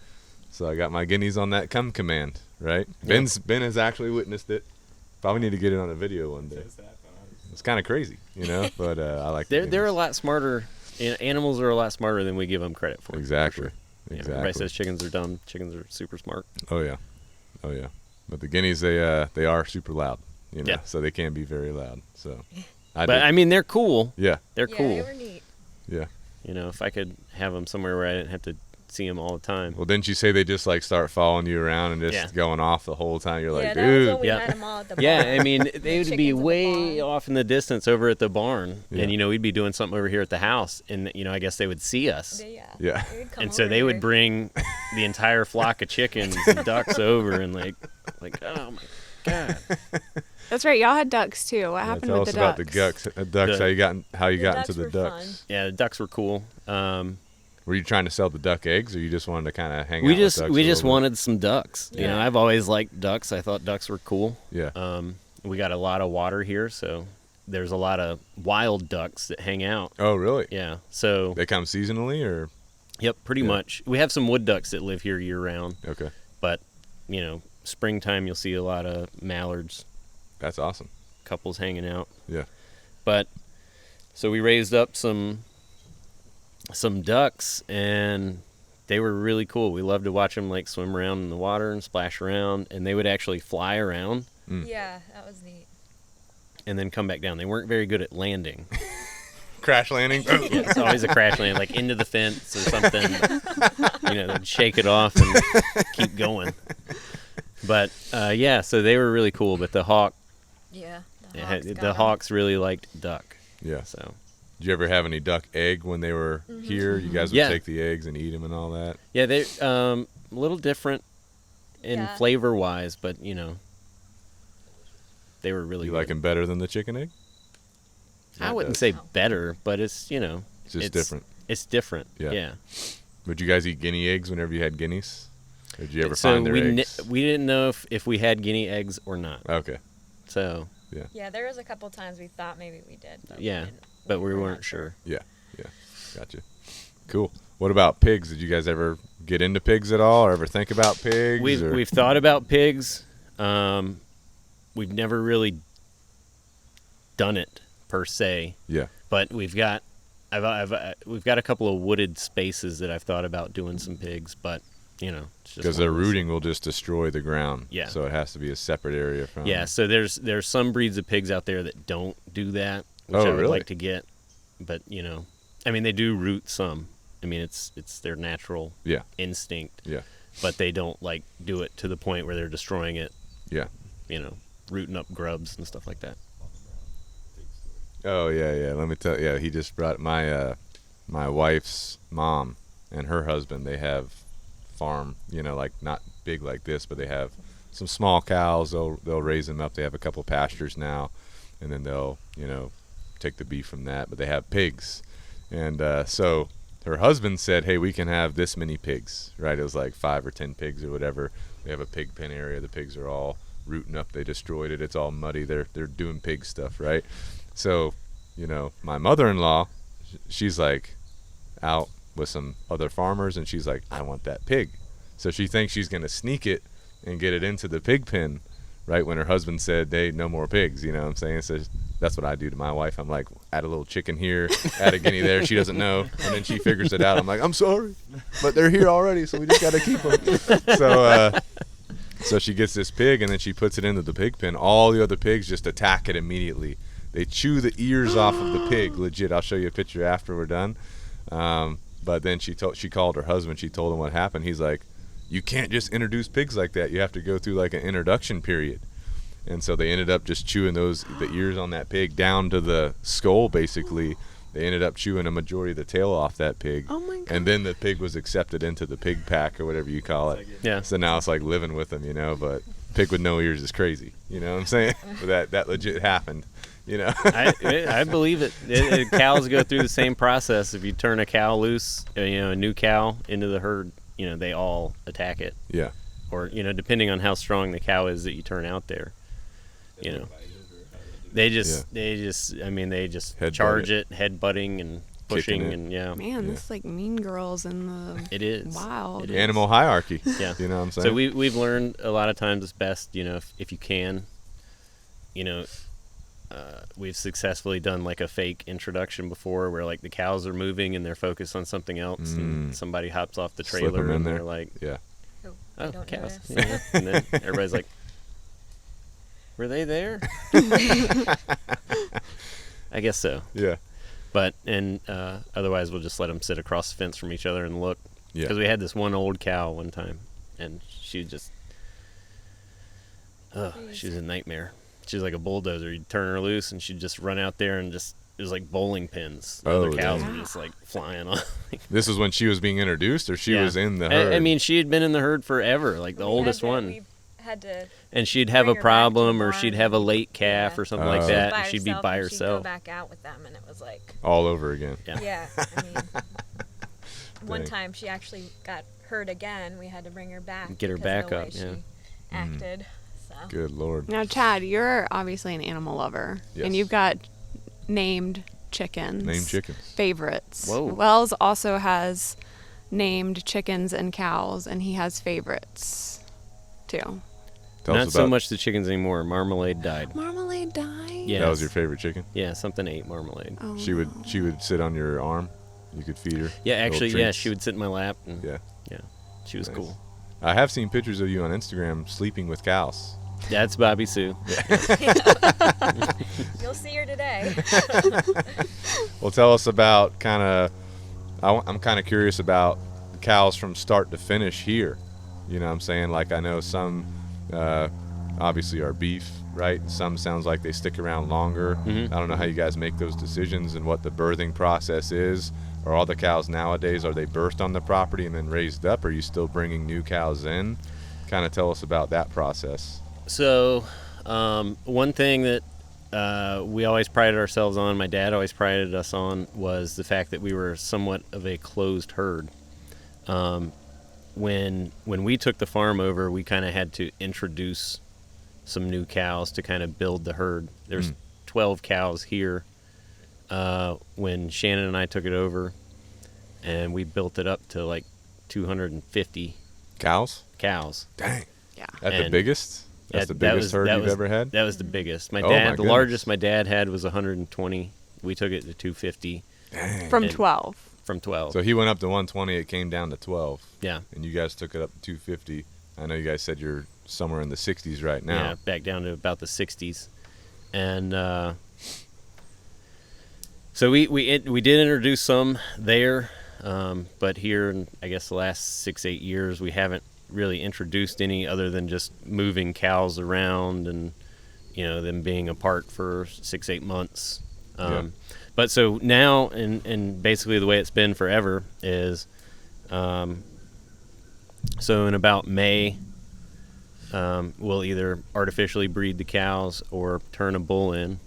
So I got my guineas on that come command, right? Yeah. Ben has actually witnessed it. Probably need to get it on a video one day. It's kind of crazy, but I like the They're a guineas. lot smarter. Animals are a lot smarter than we give them credit for. Exactly. For sure. Exactly. Everybody says chickens are dumb. Chickens are super smart. Oh yeah. But the guineas, they are super loud, Yeah. so they can be very loud. So, I mean, they're cool. yeah, They're Yeah, cool. they were neat. yeah. If I could have them somewhere where I didn't have to see them all the time. Well, didn't you say they just like start following you around and just going off the whole time? You're Yeah, like, that was when dude. we Yeah. had them all at the barn. Yeah, I mean, they would chickens be at the way barn. off in the distance over at the barn, Yeah. and we'd be doing something over here at the house, and I guess they would see us, Yeah. Yeah. They would come and so over they would here. bring the entire flock of chickens and ducks over, and like, oh my god, That's right. Y'all had ducks too. What Yeah, happened tell with us the about ducks? the ducks. The- How you got ducks into the were ducks? fun. yeah, the ducks were cool. Were you trying to sell the duck eggs, or you just wanted to kind of hang out? We with just ducks we a just little wanted some ducks. Yeah. I've always liked ducks. I thought ducks were cool. bit? Yeah. We got a lot of water here, so there's a lot of wild ducks that hang out. Oh, really? Yeah, so They come seasonally, or yep, pretty Yeah. much. We have some wood ducks that live here year round, okay? but springtime you'll see a lot of mallards, That's awesome. couples hanging out. Yeah. But so we raised up some ducks, and they were really cool. We loved to watch them like swim around in the water and splash around, and they would actually fly around Yeah, that was neat. and then come back down. They weren't very good at landing. Crash landing. Yeah, it's always a crash land, like into the fence or something. They'd shake it off and keep going. But so they were really cool. But the hawk, Yeah. the hawks really liked duck. Yeah. So Did you ever have any duck egg when they were here? You guys would take the eggs and eat them and all that? Yeah, they're a little different in flavor-wise, but, you know, they were really You good. like them better than the chicken egg? I wouldn't say better, but it's, you know. It's just different. It's different, Yeah. yeah. Would you guys eat guinea eggs whenever you had guineas? Or did you ever find their eggs? We didn't know if we had guinea eggs or not. Okay. So. Yeah, there was a couple times we thought maybe we did. But but we weren't sure. Yeah. Gotcha. Cool. What about pigs? Did you guys ever get into pigs at all, or ever think about pigs? We've thought about pigs. We've never really done it per se. Yeah. But we've got we've got a couple of wooded spaces that I've thought about doing some pigs, but you know, because their rooting will just destroy the ground. Yeah. So it has to be a separate area from. Yeah. So there's some breeds of pigs out there that don't do that, which I would like to get, but you know, I mean, they do root some. I mean, it's their natural instinct. Yeah. But they don't like do it to the point where they're destroying it. Yeah. You know, rooting up grubs and stuff like that. Oh yeah. Let me tell you. Yeah, he just brought my wife's mom and her husband. They have farm. You know, like not big like this, but they have some small cows. They'll raise them up. They have a couple pastures now, and then they'll take the beef from that. But they have pigs, and so her husband said, "Hey, we can have this many pigs." Right? It was like 5 or 10 pigs or whatever. They have a pig pen area. The pigs are all rooting up. They destroyed it. It's all muddy. They're doing pig stuff, right? So, my mother-in-law, she's like out with some other farmers, and she's like, I want that pig. So she thinks she's going to sneak it and get it into the pig pen, right, when her husband said, hey, no more pigs, you know what I'm saying? So that's what I do to my wife. I'm like, add a little chicken here, add a guinea there. She doesn't know, and then she figures it out. I'm like, I'm sorry, but they're here already, so we just got to keep them. So she gets this pig, and then she puts it into the pig pen. All the other pigs just attack it immediately. They chew the ears off of the pig, legit. I'll show you a picture after we're done. But then she called her husband. She told him what happened. He's like, you can't just introduce pigs like that. You have to go through like an introduction period. And so they ended up just chewing the ears on that pig down to the skull, basically. They ended up chewing a majority of the tail off that pig. Oh my God. And then the pig was accepted into the pig pack or whatever you call it. Yeah. So now it's like living with them, but pig with no ears is crazy. You know what I'm saying? But that legit happened. I believe it. Cows go through the same process. If you turn a cow loose, a new cow into the herd, they all attack it. Yeah. Or depending on how strong the cow is that you turn out there, they just charge it, headbutting and pushing and Man, this is like Mean Girls in the it is wild. it is. Animal hierarchy. Yeah. You know what I'm saying? So we've learned a lot of times it's best, if you can, we've successfully done like a fake introduction before where like the cows are moving and they're focused on something else and somebody hops off the trailer and they're like, oh cows. And then everybody's like, were they there? I guess so. Yeah. But, otherwise we'll just let them sit across the fence from each other and look. Yeah. Because we had this one old cow one time and she just, she was a nightmare. She was like a bulldozer. You'd turn her loose, and she'd just run out there and it was like bowling pins. The other cows were just like flying on. This is when she was being introduced, or she was in the herd? I mean, she had been in the herd forever, like the oldest one. We had to. And she'd have a problem, or she'd have a late calf or something like that, and she'd be by herself. She'd go back out with them, and it was like all over again. Yeah. I mean, one time she actually got hurt again. We had to bring her back. Get her back up. She acted. Good Lord. Now, Chad, you're obviously an animal lover, and you've got named chickens. Named chickens. Favorites. Whoa. Wells also has named chickens and cows, and he has favorites, too. Not so much the chickens anymore. Marmalade died. Marmalade died? Yes. That was your favorite chicken? Yeah, something ate Marmalade. Oh, she would sit on your arm. You could feed her. Yeah, actually, she would sit in my lap. And, she was cool. I have seen pictures of you on Instagram sleeping with cows. That's Bobby Sue. You'll see her today. Well, tell us about I'm kind of curious about cows from start to finish here. You know what I'm saying? Like I know some obviously are beef, right? Some sounds like they stick around longer. Mm-hmm. I don't know how you guys make those decisions and what the birthing process is. Are all the cows nowadays, are they birthed on the property and then raised up? Or are you still bringing new cows in? Kind of tell us about that process. So one thing that we always prided ourselves on, my dad always prided us on, was the fact that we were somewhat of a closed herd. When we took the farm over, we kind of had to introduce some new cows to kind of build the herd. There's 12 cows here when Shannon and I took it over, and we built it up to like 250 Cows? Dang. Yeah. At the biggest? That's the biggest herd you've ever had? That was the biggest. My The largest my dad had was 120. We took it to 250. Dang. From 12. From 12. So he went up to 120, it came down to 12. Yeah. And you guys took it up to 250. I know you guys said you're somewhere in the 60s right now. Yeah, back down to about the 60s. And so we did introduce some there, but here in, I guess, the last 6-8 years, we haven't really introduced any other than just moving cows around and, you know, them being apart for 6-8 months. But so now, and basically the way it's been forever is, so in about May, we'll either artificially breed the cows or turn a bull in,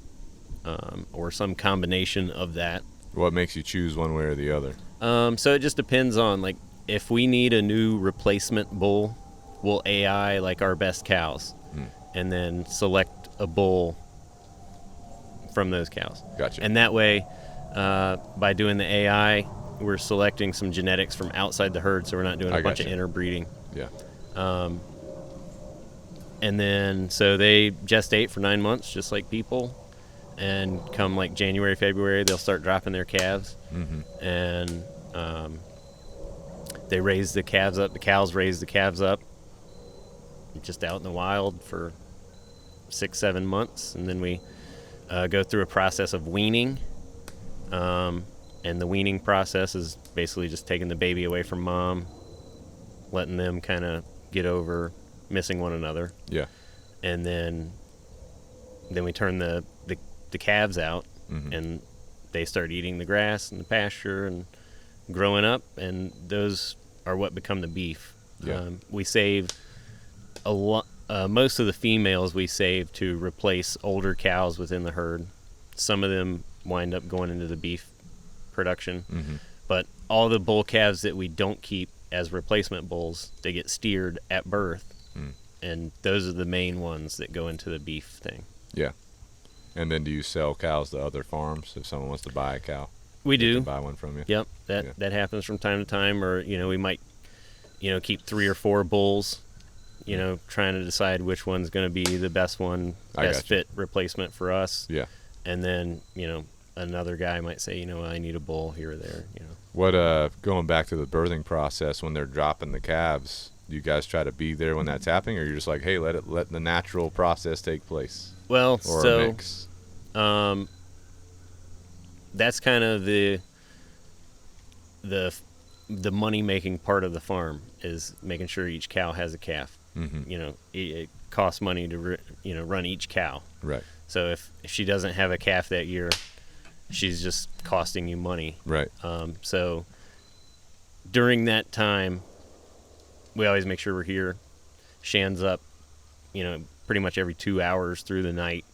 or some combination of that. What makes you choose one way or the other? So it just depends on, like, if we need a new replacement bull, we'll AI like our best cows, and then select a bull from those cows. Gotcha. And that way, by doing the AI, we're selecting some genetics from outside the herd, so we're not doing a bunch of interbreeding. Yeah. And then, so they gestate for 9 months, just like people, and come like January, February, they'll start dropping their calves, and they raise the calves up. The cows raise the calves up, just out in the wild for 6-7 months, and then we go through a process of weaning, and the weaning process is basically just taking the baby away from mom, letting them kind of get over missing one another. Yeah. And then we turn the calves out, and they start eating the grass and the pasture and growing up, and those are what become the beef. Yeah. We save a lot. Most of the females we save to replace older cows within the herd. Some of them wind up going into the beef production, but all the bull calves that we don't keep as replacement bulls, they get steered at birth, and those are the main ones that go into the beef thing. Yeah. And then do you sell cows to other farms if someone wants to buy a cow? We do. Can buy one from you. Yep, that happens from time to time, or we might keep 3 or 4 bulls, trying to decide which one's going to be the best one, best fit replacement for us. Yeah. And then another guy might say, I need a bull here or there. What going back to the birthing process, when they're dropping the calves, do you guys try to be there when that's happening, or you're just like, hey, let the natural process take place? Well, or a mix? That's kind of the money making part of the farm, is making sure each cow has a calf. It costs money to run each cow. Right. So if she doesn't have a calf that year, she's just costing you money. Right. So during that time, we always make sure we're here. Shan's up, pretty much every 2 hours through the night,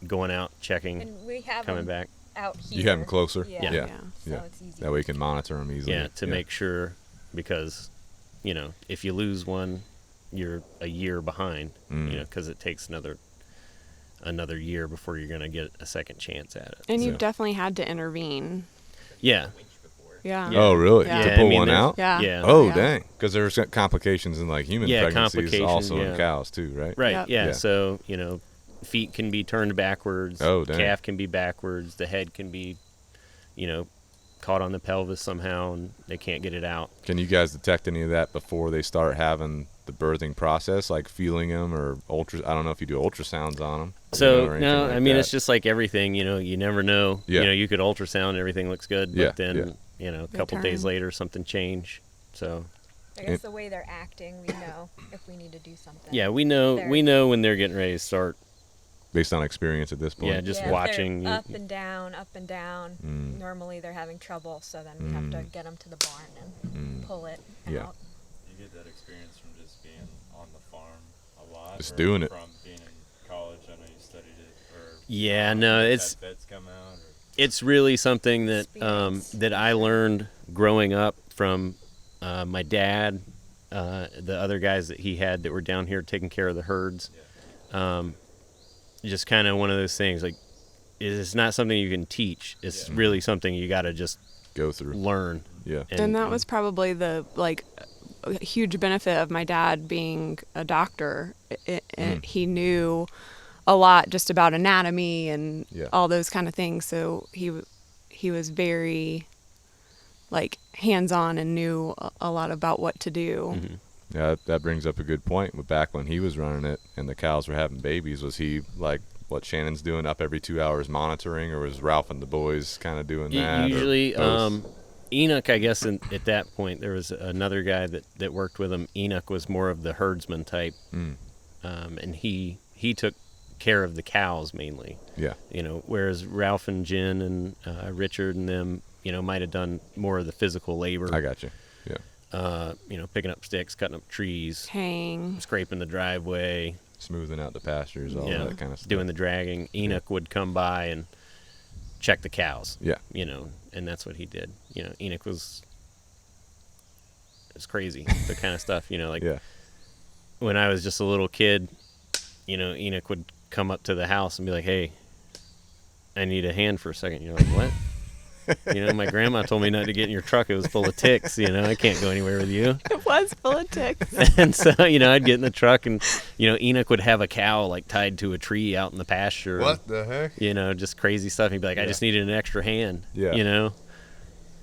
going out, checking, and we have coming back. Out here. You have them closer? Yeah. So it's easy. That way you can monitor them easily. Yeah, to make sure, because, if you lose one, you're a year behind, because it takes another year before you're going to get a second chance at it. And you've definitely had to intervene. Yeah. Yeah. Oh, really? Yeah. To pull one out? Yeah. Yeah. Oh, dang. Because there's complications in, like, human pregnancies complications, also in cows, too, right? Right, Yep. yeah. Yeah. So, feet can be turned backwards. Oh, dang. Calf can be backwards. The head can be, caught on the pelvis somehow, and they can't get it out. Can you guys detect any of that before they start having the birthing process, like feeling them or I don't know if you do ultrasounds on them. So, or no, like I mean, that. it's just like everything, you never know. Yeah. You could ultrasound, everything looks good, but then, a couple days later, something changed. So, I guess the way they're acting, we know if we need to do something. yeah, we know when they're getting ready to start based on experience at this point. Yeah, just if watching. they're up and down, up and down. Normally they're having trouble, so then we have to get them to the barn and pull it out. Yeah. You get that experience from just being on the farm a lot. Just or doing it. From being in college, I know you studied it. Or Yeah, no, it's vets come out. Or it's really something that Experience. that I learned growing up from my dad, the other guys that he had that were down here taking care of the herds. Just kind of one of those things, like, it's not something you can teach. It's really something you got to just Go through. learn. Yeah. And that was probably the a huge benefit of my dad being a doctor. He knew a lot just about anatomy and all those kind of things. So he was very hands-on and knew a lot about what to do. Mm-hmm. Yeah, that brings up a good point. But back when he was running it and the cows were having babies, was he like what Shannon's doing, up every 2 hours monitoring, or was Ralph and the boys kind of doing that? Usually, Enoch, I guess, at that point, there was another guy that worked with him. Enoch was more of the herdsman type, and he took care of the cows mainly. Yeah. Whereas Ralph and Jen and Richard and them, might have done more of the physical labor. I got you. Yeah. Picking up sticks, cutting up trees, Hang. scraping the driveway, Smoothing out the pastures, all that kind of stuff. doing the dragging. Enoch would come by and check the cows. Yeah. And that's what he did. Enoch was crazy, the kind of stuff, when I was just a little kid, Enoch would come up to the house and be like, "Hey, I need a hand for a second." You're like, "What?" My grandma told me not to get in your truck. It was full of ticks. I can't go anywhere with you. It was full of ticks. And so, I'd get in the truck and, Enoch would have a cow tied to a tree out in the pasture. What the heck? Just crazy stuff. He'd be like, "I just needed an extra hand." Yeah.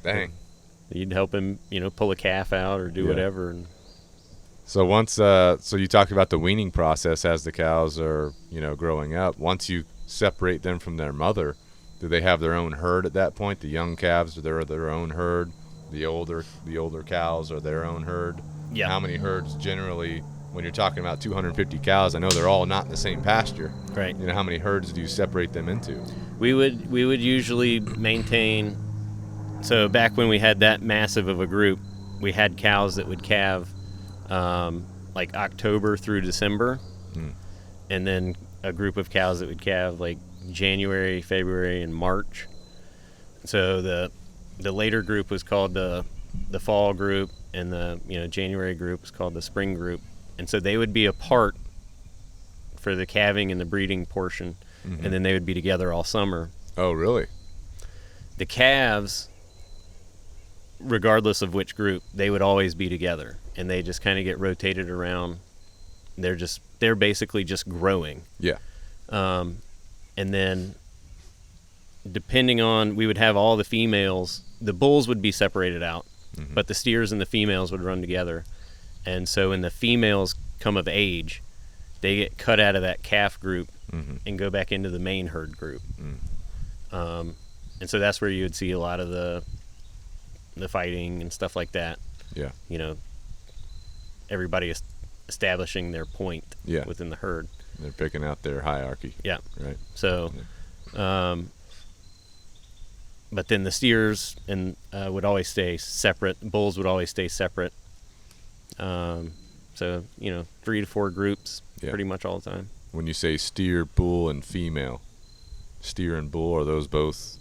Dang. You'd help him, pull a calf out or do whatever. And So once, so you talked about the weaning process as the cows are, growing up. Once you separate them from their mother, do they have their own herd at that point? The young calves, they're their own herd. The older cows are their own herd. Yeah. How many herds generally, when you're talking about 250 cows? I know they're all not in the same pasture. right. How many herds do you separate them into? We would usually maintain. So back when we had that massive of a group, we had cows that would calve October through December, and then a group of cows that would calve January, February, and March. So the later group was called the fall group, and the January group was called the spring group. And so they would be apart for the calving and the breeding portion, and then they would be together all summer. Oh, really? The calves, regardless of which group, they would always be together, and they just kind of get rotated around. They're basically just growing. Yeah. And then depending on, we would have all the females, the bulls would be separated out, but the steers and the females would run together. And so when the females come of age, they get cut out of that calf group and go back into the main herd group. And so that's where you would see a lot of the fighting and stuff like that. Yeah. Everybody is establishing their point within the herd. They're picking out their hierarchy. Yeah. Right. So, but then the steers and would always stay separate. Bulls would always stay separate. So 3 to 4 groups pretty much all the time. When you say steer, bull, and female, steer and bull, are those both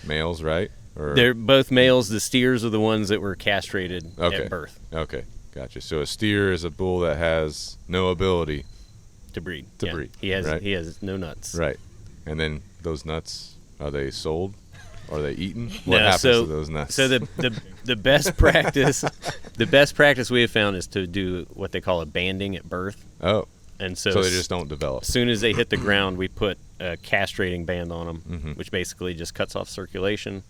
males, right? Or They're both males. The steers are the ones that were castrated at birth Okay, gotcha. So a steer is a bull that has no ability to breed. to breed. He has right? he has no nuts. Right. And then those nuts, are they sold? Are they eaten? No, What happens so- to those nuts? So the best practice, the best practice we have found is to do what they call a banding at birth. oh, And so they just don't develop. as soon as they hit the ground, we put a castrating band on them, which basically just cuts off circulation.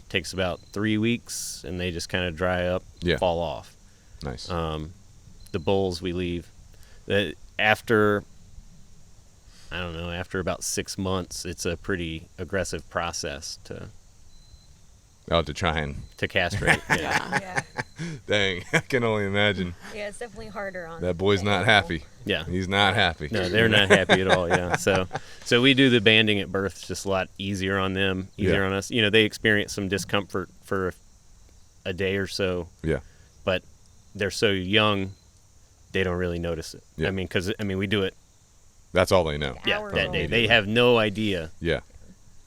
Takes about 3 weeks, and they just kind of dry up, fall off. Nice. The bulls we leave. After about 6 months, it's a pretty aggressive process to Oh, to try and to castrate. Yeah. Yeah. dang, I can only imagine. Yeah, it's definitely harder on That boy's the not animal. happy. Yeah. He's not happy. No, they're not happy at all. Yeah. So we do the banding at birth just a lot easier on them, easier on us. They experience some discomfort for a day or so. Yeah. But they're so young, they don't really notice it. Yeah. Because we do it. That's all they know. Like Yeah, hours that old. day. They have no idea Yeah.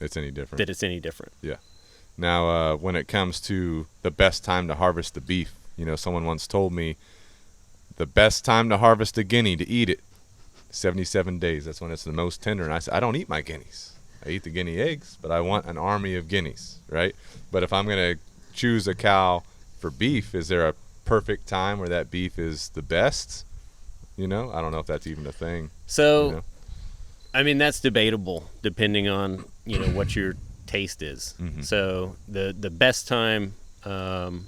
It's any different. that it's any different. Yeah. Now, when it comes to the best time to harvest the beef, someone once told me the best time to harvest a guinea to eat it, 77 days. That's when it's the most tender. And I said, I don't eat my guineas. I eat the guinea eggs, but I want an army of guineas, right? But if I'm going to choose a cow for beef, is there a perfect time where that beef is the best? I don't know if that's even a thing. So, that's debatable depending on, what your taste is. Mm-hmm. So the best time, from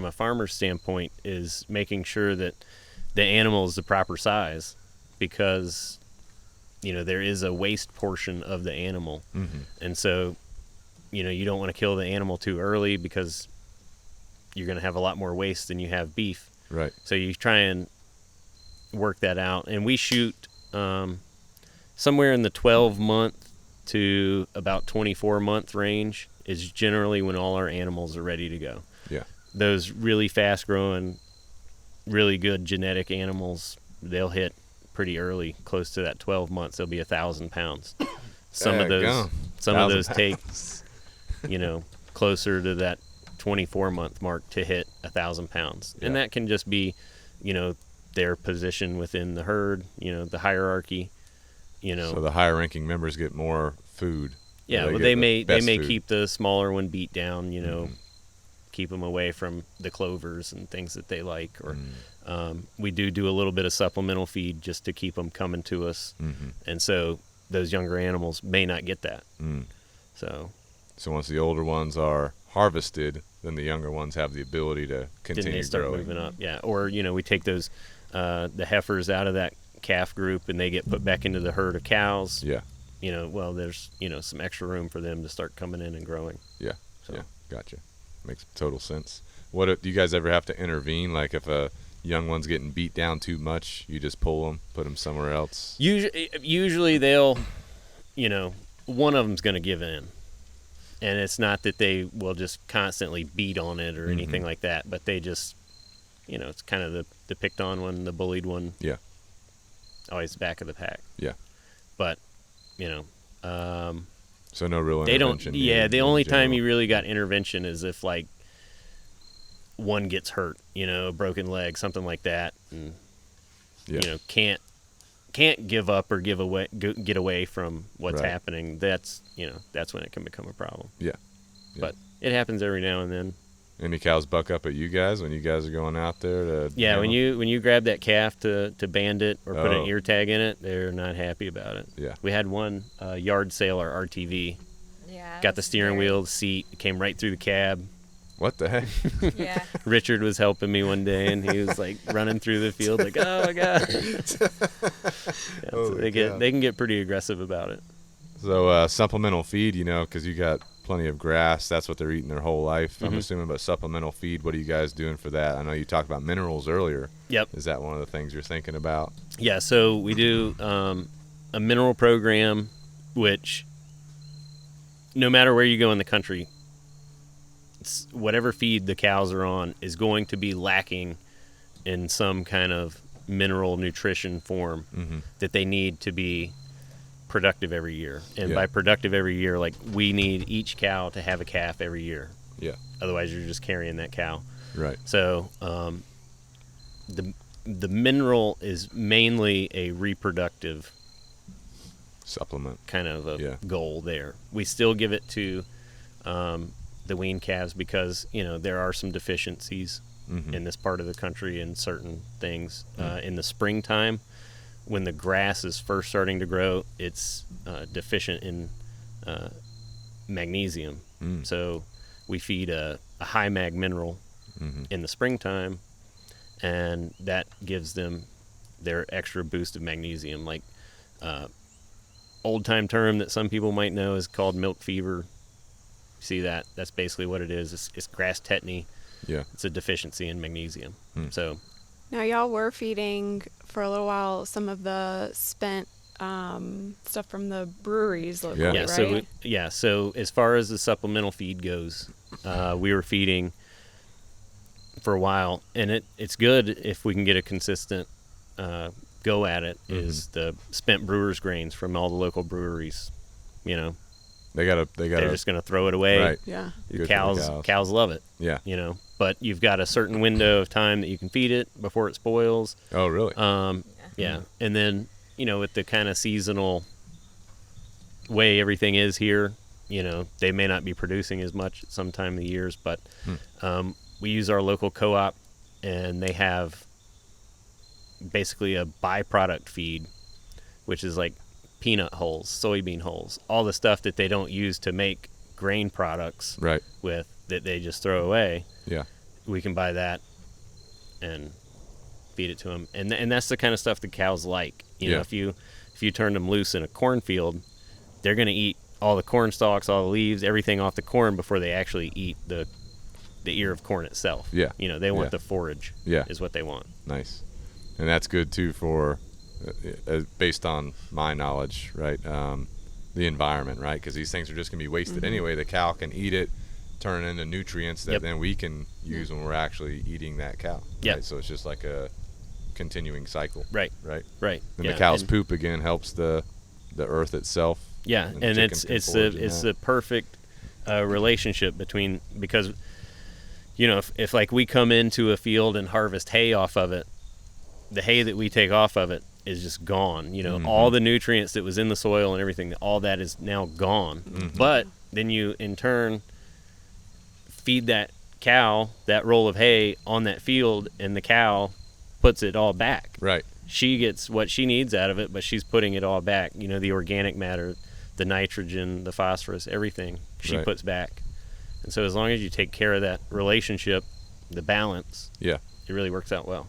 a farmer's standpoint, is making sure that the animal is the proper size, because, there is a waste portion of the animal. Mm-hmm. And so, you don't want to kill the animal too early, because you're going to have a lot more waste than you have beef. Right. So you try and work that out. And we shoot somewhere in the 12-month to about 24-month range is generally when all our animals are ready to go. Yeah. Those really fast-growing, really good genetic animals, they'll hit pretty early, close to that 12 months. They'll be 1,000 pounds. Some of those take, closer to that 24-month mark to hit 1,000 pounds. Yeah. And that can just be, their position within the herd, the hierarchy, So the higher ranking members get more food. Yeah, well, they may keep the smaller one beat down, keep them away from the clovers and things that they like. Or we do a little bit of supplemental feed just to keep them coming to us. Mm-hmm. And so those younger animals may not get that. Mm. So once the older ones are harvested, then the younger ones have the ability to continue then they start growing. moving up. Yeah, or we take those the heifers out of that calf group and they get put back into the herd of cows. Yeah. There's some extra room for them to start coming in and growing. Yeah. So. Yeah. Gotcha. Makes total sense. Do you guys ever have to intervene? Like if a young one's getting beat down too much, you just pull them, put them somewhere else? Usually they'll, one of them's going to give in. And it's not that they will just constantly beat on it or anything like that, but they just, it's kind of the picked on one, the bullied one. Yeah. Always back of the pack. Yeah. But, so no real they intervention. don't. Yeah, the only time you really got intervention is if like one gets hurt, a broken leg, something like that, and can't give up or get away from what's Right. happening. That's when it can become a problem. Yeah. But it happens every now and then. Any cows buck up at you guys when you guys are going out there to? Yeah, when you grab that calf to band it or put Oh. an ear tag in it, they're not happy about it. Yeah. We had one yard sale, our RTV. Yeah. Got the it's steering very- wheel, the seat, came right through the cab. What the heck? Yeah. Richard was helping me one day, and he was like running through the field, like, "Oh my god!" So Holy cow. they can get pretty aggressive about it. So supplemental feed, because you got plenty of grass. That's what they're eating their whole life, I'm Mhm. assuming. But supplemental feed, what are you guys doing for that? I know you talked about minerals earlier. Yep. Is that one of the things you're thinking about? Yeah. So we do a mineral program, which no matter where you go in the country, whatever feed the cows are on is going to be lacking in some kind of mineral nutrition form Mm-hmm. that they need to be productive every year. And Yeah. by productive every year, like we need each cow to have a calf every year. Yeah. Otherwise, you're just carrying that cow. Right. So the mineral is mainly a reproductive Supplement. kind of a Yeah. goal there. We still give it to the wean calves because there are some deficiencies Mm-hmm. in this part of the country in certain things. In the springtime, when the grass is first starting to grow, it's deficient in magnesium. Mm. So we feed a high mag mineral Mm-hmm. in the springtime, and that gives them their extra boost of magnesium. Like old time term that some people might know is called milk fever. see that, that's basically what it is. It's grass tetany. Yeah. It's a deficiency in magnesium. So now y'all were feeding for a little while some of the spent stuff from the breweries locally, right? So as far as the supplemental feed goes, we were feeding for a while, and it's good if we can get a consistent go at it. Is the spent brewers grains from all the local breweries. They're just gonna throw it away. Right. Yeah. The cows love it. Yeah. But you've got a certain window of time that you can feed it before it spoils. Oh, really? Yeah. And then, with the kind of seasonal way everything is here, they may not be producing as much at some time of the years, but we use our local co-op, and they have basically a byproduct feed, which is like peanut hulls, soybean hulls, all the stuff that they don't use to make grain products with, that they just throw away. Yeah. We can buy that and feed it to them. And that's the kind of stuff the cows like. If you turn them loose in a cornfield, they're going to eat all the corn stalks, all the leaves, everything off the corn before they actually eat the ear of corn itself. Yeah. They want the forage. Yeah. Is what they want. Nice. And that's good too for based on my knowledge, right? The environment, right? Because these things are just going to be wasted anyway. The cow can eat it, turn it into nutrients that then we can use when we're actually eating that cow. Yeah. Right? So it's just like a continuing cycle. Right. Right. Right. And the cow's poop again helps the earth itself. Yeah, and it's the perfect relationship between, because if like we come into a field and harvest hay off of it, the hay that we take off of it is just gone. All the nutrients that was in the soil and everything, all that is now gone. But then you in turn feed that cow that roll of hay on that field, and the cow puts it all back. Right. She gets what she needs out of it, but she's putting it all back. The organic matter, the nitrogen, the phosphorus, everything she puts back. And so as long as you take care of that relationship, the balance, it really works out well.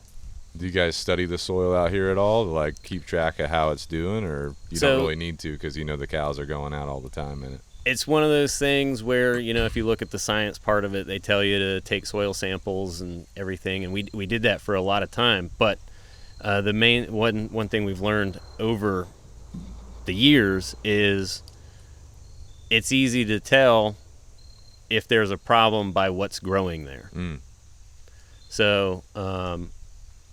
Do you guys study the soil out here at all to like keep track of how it's doing, or you don't really need to because the cows are going out all the time in it? It's one of those things where, if you look at the science part of it, they tell you to take soil samples and everything, and we did that for a lot of time. But the main one thing we've learned over the years is it's easy to tell if there's a problem by what's growing there. So,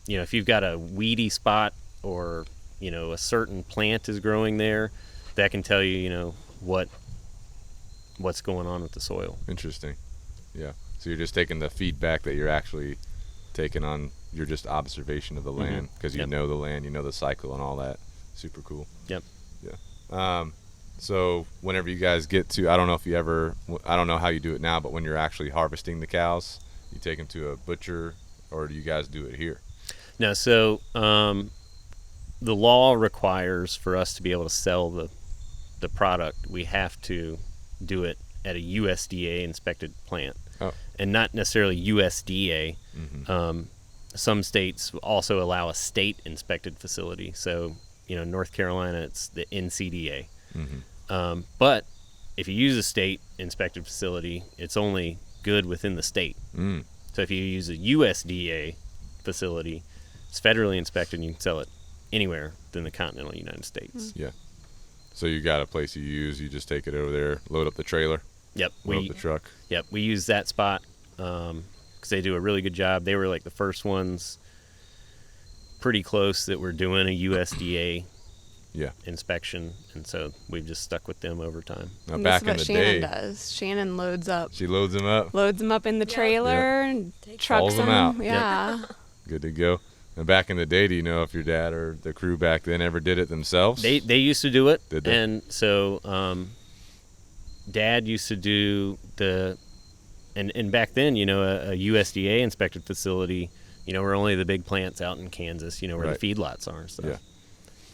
if you've got a weedy spot, or, a certain plant is growing there, that can tell you, what's going on with the soil. Interesting. Yeah. So you're just taking the feedback that you're actually taking on your just observation of the land, because you know the land, the cycle and all that. Super cool. Yep. Yeah. So whenever you guys get to, I don't know how you do it now, but when you're actually harvesting the cows, you take them to a butcher, or do you guys do it here? No. So the law requires for us to be able to sell the product, we have to do it at a USDA inspected plant, and not necessarily USDA. Some states also allow a state inspected facility. So, North Carolina, it's the NCDA. But if you use a state inspected facility, it's only good within the state. So if you use a USDA facility, it's federally inspected, and you can sell it anywhere within the continental United States. Yeah. So you got a place you use, you just take it over there, load up the trailer. Yep. Load up the truck. Yep. We use that spot because they do a really good job. They were like the first ones pretty close that were doing a USDA inspection, and so we've just stuck with them over time. Now, and back this is in what the Shannon day, does. Shannon loads up. She loads them up. Loads them up in the trailer and trucks Hauls them out. Yeah. Good to go. And back in the day, do you know if your dad or the crew back then ever did it themselves? They used to do it. Did they? And so Dad used to do and back then, a USDA inspected facility, were only the big plants out in Kansas, where the feedlots are and stuff.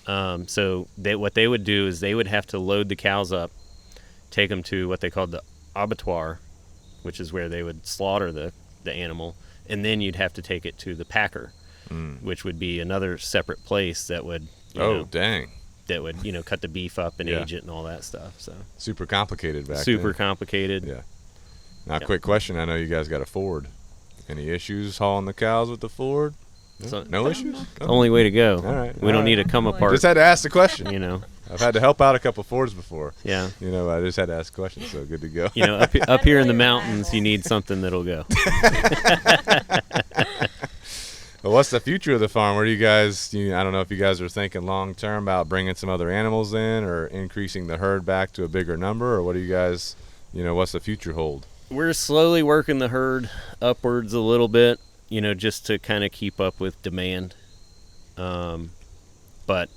Yeah. So what they would do is they would have to load the cows up, take them to what they called the abattoir, which is where they would slaughter the animal, and then you'd have to take it to the packer, which would be another separate place that would dang, that would cut the beef up and age it and all that stuff. So super complicated back then. Super complicated. Yeah. Now, quick question. I know you guys got a Ford. Any issues hauling the cows with the Ford? No issues? The only way to go. All right. We don't need to come apart. Just had to ask the question. You know. I've had to help out a couple Fords before. Yeah. You know, I just had to ask a question, so good to go. You know, up here in the mountains, you need something that'll go. Well, what's the future of the farm? Where do you guys, I don't know if you guys are thinking long-term about bringing some other animals in or increasing the herd back to a bigger number, or what do you guys, what's the future hold? We're slowly working the herd upwards a little bit, just to kind of keep up with demand. But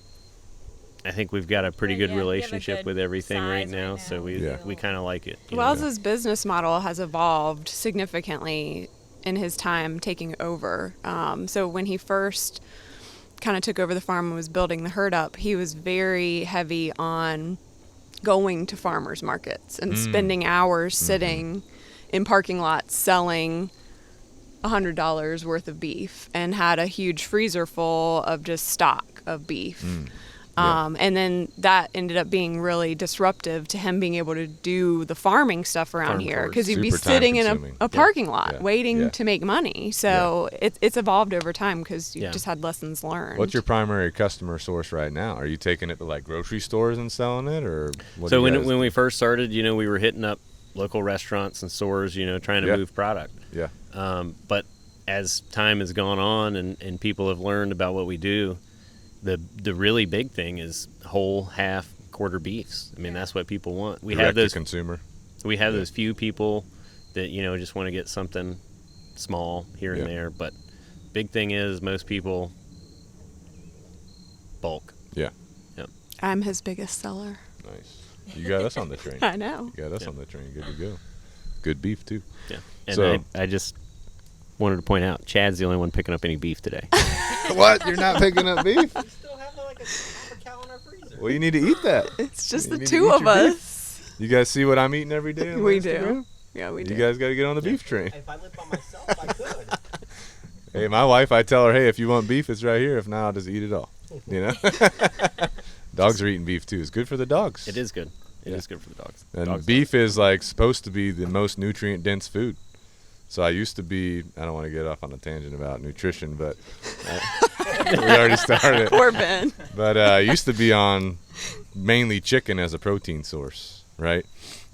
I think we've got a pretty good relationship with everything right now, so we kind of like it. Wells's business model has evolved significantly in his time taking over. So when he first kind of took over the farm and was building the herd up, he was very heavy on going to farmers markets and spending hours sitting in parking lots selling $100 worth of beef, and had a huge freezer full of just stock of beef. And then that ended up being really disruptive to him being able to do the farming stuff around here, because he'd be sitting in a parking lot waiting to make money. So it's evolved over time because you've just had lessons learned. What's your primary customer source right now? Are you taking it to like grocery stores and selling it, or what? So when we first started, we were hitting up local restaurants and stores, trying to move product. Yeah. But as time has gone on and people have learned about what we do, the really big thing is whole, half, quarter beefs. I mean, that's what people want. We have those consumer. We have those few people that just want to get something small here and there, but big thing is most people bulk. Yeah. Yep. I'm his biggest seller. Nice. You got us on the train. I know. You got us on the train. Good to go. Good beef too. Yeah. And I just wanted to point out, Chad's the only one picking up any beef today. What? You're not picking up beef? We still have like a half a cow in our freezer. Well, you need to eat that. It's just the two of us. You guys see what I'm eating every day? We do. Yeah, we do. You guys got to get on the beef train. If I lived by myself, I could. Hey, my wife, I tell her, hey, if you want beef, it's right here. If not, I'll just eat it all. Dogs are eating beef too. It's good for the dogs. It is good. It is good for the dogs. And beef is like supposed to be the most nutrient-dense food. So I used to be, I don't want to get off on a tangent about nutrition, but we already started. Poor Ben. But I used to be on mainly chicken as a protein source, right?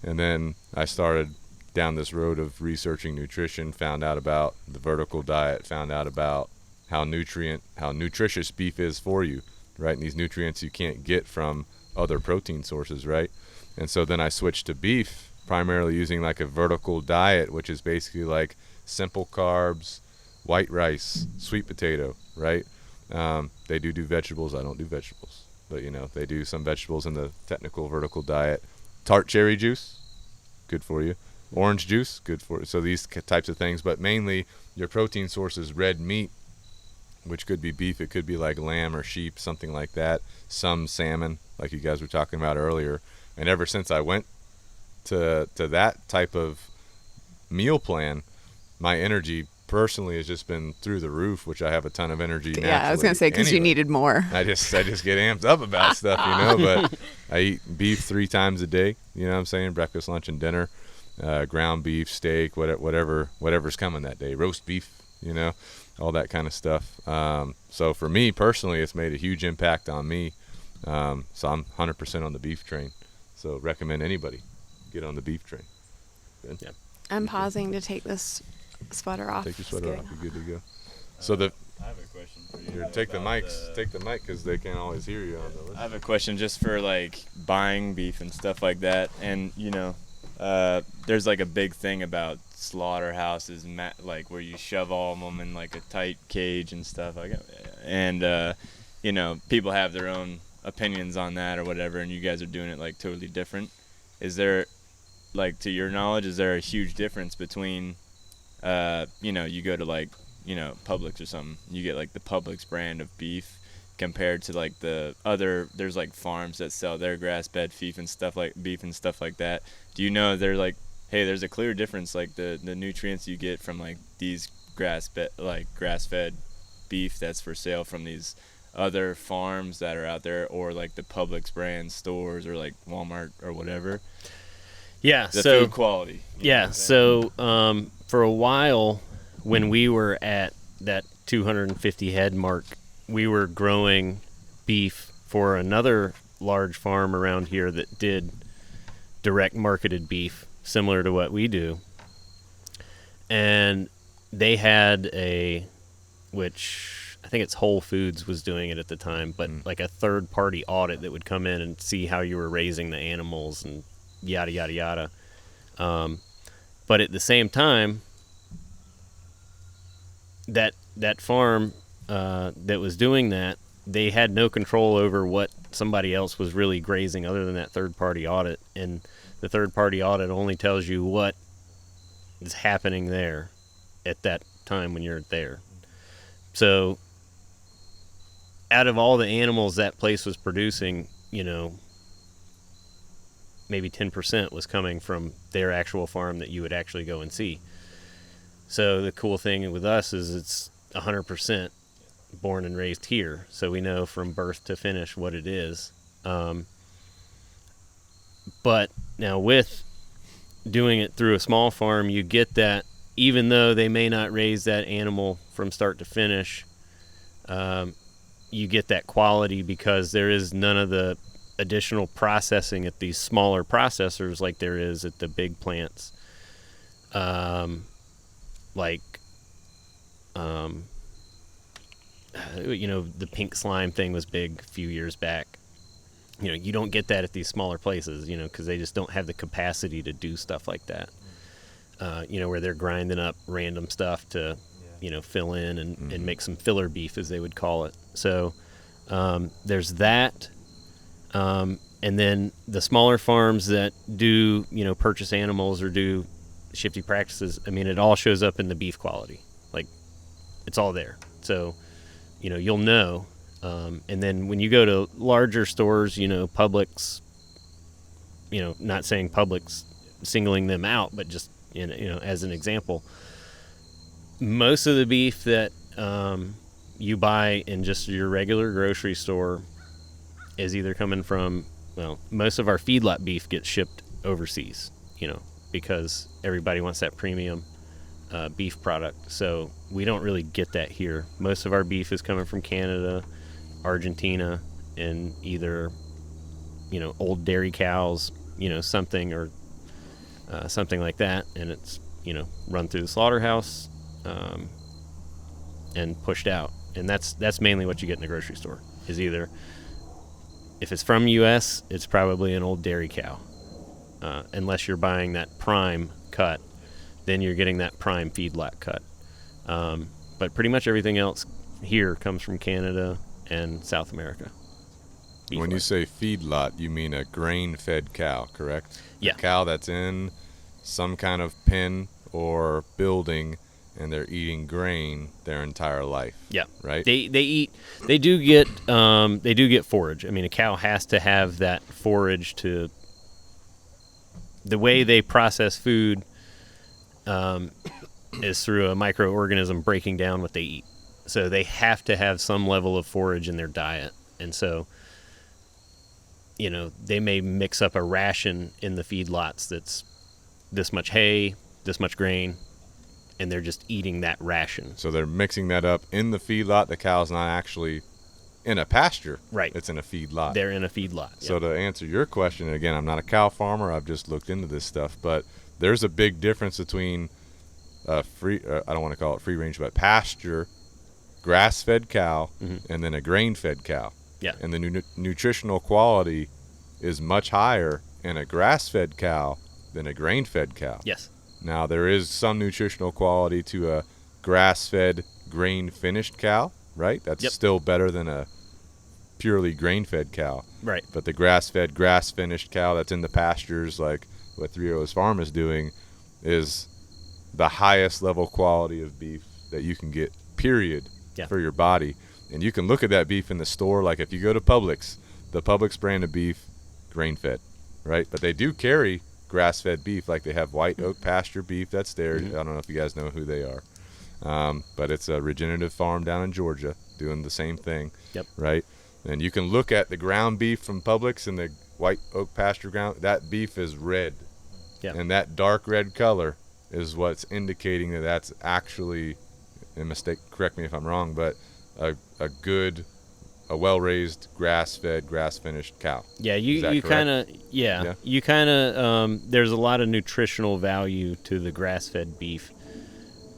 And then I started down this road of researching nutrition, found out about the vertical diet, found out about how nutritious beef is for you, right? And these nutrients you can't get from other protein sources, right? And so then I switched to beef, primarily using like a vertical diet, which is basically like simple carbs, white rice, sweet potato, right? They do vegetables. I don't do vegetables, but they do some vegetables in the technical vertical diet. Tart cherry juice, good for you. Orange juice, good for you. So these types of things, but mainly your protein source is red meat, which could be beef. It could be like lamb or sheep, something like that. Some salmon, like you guys were talking about earlier. And ever since I went to that type of meal plan, my energy personally has just been through the roof, which I have a ton of energy naturally. Yeah, I was going to say, because you needed more. I just get amped up about stuff, but I eat beef 3 times a day, you know what I'm saying? Breakfast, lunch, and dinner. Ground beef, steak, whatever's coming that day. Roast beef, all that kind of stuff. So for me personally, it's made a huge impact on me. So I'm 100% on the beef train. So recommend anybody get on the beef train. Good. Yeah. I'm pausing to take this sweater off. Take your sweater off. You're good to go. So I have a question for you. Here, take the mics. Take the mic because they can't always hear you on the list. I have a question just for like buying beef and stuff like that, and there's like a big thing about slaughterhouses, like where you shove all of them in like a tight cage and stuff like that, and people have their own opinions on that or whatever, and you guys are doing it like totally different. Is there, like, to your knowledge, is there a huge difference between you go to like Publix or something, you get like the Publix brand of beef compared to like the other, there's like farms that sell their grass-fed beef and stuff like that. Do you know they're like, hey, there's a clear difference, like the nutrients you get from like these grass-fed beef that's for sale from these other farms that are out there, or like the Publix brand stores or like Walmart or whatever? Yeah. The so food quality. Yeah. So for a while, when we were at that 250 head mark, we were growing beef for another large farm around here that did direct marketed beef, similar to what we do. And they had which I think it's Whole Foods was doing it at the time, but like a third party audit that would come in and see how you were raising the animals and yada, yada, yada. But at the same time, that farm that was doing that, they had no control over what somebody else was really grazing other than that third-party audit. And the third-party audit only tells you what is happening there at that time when you're there. So out of all the animals that place was producing, maybe 10% was coming from their actual farm that you would actually go and see. So the cool thing with us is it's 100% born and raised here, so we know from birth to finish what it is. But now with doing it through a small farm, you get that even though they may not raise that animal from start to finish, you get that quality because there is none of the additional processing at these smaller processors like there is at the big plants. The pink slime thing was big a few years back. You don't get that at these smaller places, because they just don't have the capacity to do stuff like that. Where they're grinding up random stuff to, fill in and make some filler beef, as they would call it. So there's that. And then the smaller farms that do, purchase animals or do shifty practices, it all shows up in the beef quality. Like, it's all there. So, you'll know. And then when you go to larger stores, Publix, not saying Publix singling them out, but just, as an example, most of the beef that you buy in just your regular grocery store is either coming from, most of our feedlot beef gets shipped overseas, because everybody wants that premium beef product. So we don't really get that here. Most of our beef is coming from Canada, Argentina, and either, old dairy cows, something or something like that. And it's, run through the slaughterhouse and pushed out. And that's mainly what you get in the grocery store is either, if it's from U.S., it's probably an old dairy cow. Unless you're buying that prime cut, then you're getting that prime feedlot cut. But pretty much everything else here comes from Canada and South America. When you say feedlot, you mean a grain-fed cow, correct? Yeah. A cow that's in some kind of pen or building, and they're eating grain their entire life. Yeah. Right? They do get forage. A cow has to have that forage to. The way they process food is through a microorganism breaking down what they eat. So they have to have some level of forage in their diet. And so, they may mix up a ration in the feedlots that's this much hay, this much grain, and they're just eating that ration. So they're mixing that up in the feedlot. The cow's not actually in a pasture. Right. It's in a feedlot. They're in a feedlot. So Yep. to answer your question, again, I'm not a cow farmer. I've just looked into this stuff. But there's a big difference between I don't want to call it free range, but pasture, grass-fed cow, and then a grain-fed cow. Yeah. And the nutritional quality is much higher in a grass-fed cow than a grain-fed cow. Yes. Now, there is some nutritional quality to a grass-fed, grain-finished cow, right? That's still better than a purely grain-fed cow. Right. But the grass-fed, grass-finished cow that's in the pastures, like what Three Arrows Farm is doing, is the highest level quality of beef that you can get, period, for your body. And you can look at that beef in the store, like if you go to Publix, the Publix brand of beef, grain-fed, right? But they do carry grass-fed beef, like they have White Oak pasture beef that's there. I don't know if you guys know who they are, but it's a regenerative farm down in Georgia doing the same thing, right? And you can look at the ground beef from Publix and the White Oak pasture ground. That beef is red, Yeah. And that dark red color is what's indicating that that's actually, correct me if I'm wrong, but a well-raised, grass-fed, grass-finished cow. Yeah, you kind of there's a lot of nutritional value to the grass-fed beef.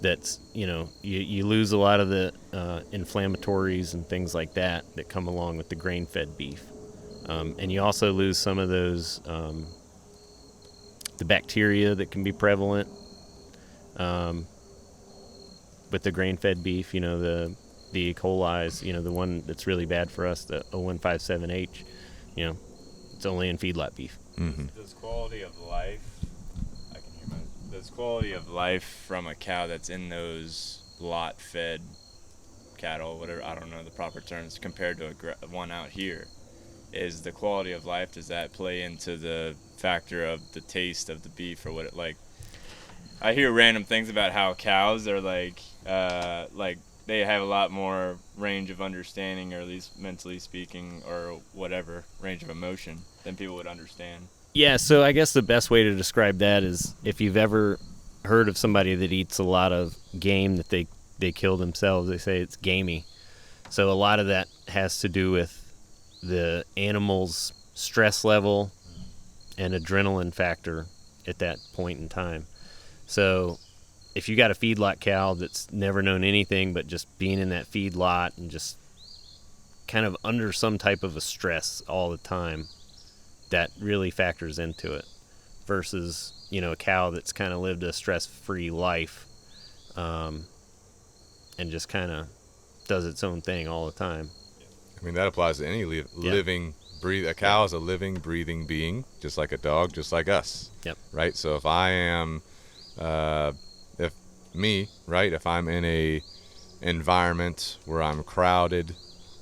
That's, you lose a lot of the inflammatories and things like that come along with the grain-fed beef, and you also lose some of those the bacteria that can be prevalent with the grain-fed beef. The E. coli's, the one that's really bad for us, the 0157H. It's only in feedlot beef. Mm-hmm. Does quality of life, does quality of life from a cow that's in those lot-fed cattle, whatever, I don't know the proper terms, compared to one out here, is the quality of life, does that play into the factor of the taste of the beef, or what it like? I hear random things about how cows are like they have a lot more range of understanding, or at least mentally speaking, or whatever, range of emotion than people would understand. Yeah, so I guess the best way to describe that is if you've ever heard of somebody that eats a lot of game that they kill themselves, they say it's gamey. So a lot of that has to do with the animal's stress level and adrenaline factor at that point in time. So if you got a feedlot cow that's never known anything but just being in that feedlot and just kind of under some type of a stress all the time, that really factors into it, versus a cow that's kind of lived a stress-free life and just kind of does its own thing all the time. I mean, that applies to any living, a cow is a living, breathing being, just like a dog, just like us. Yep. Right? So if I am, if I'm in a environment where I'm crowded,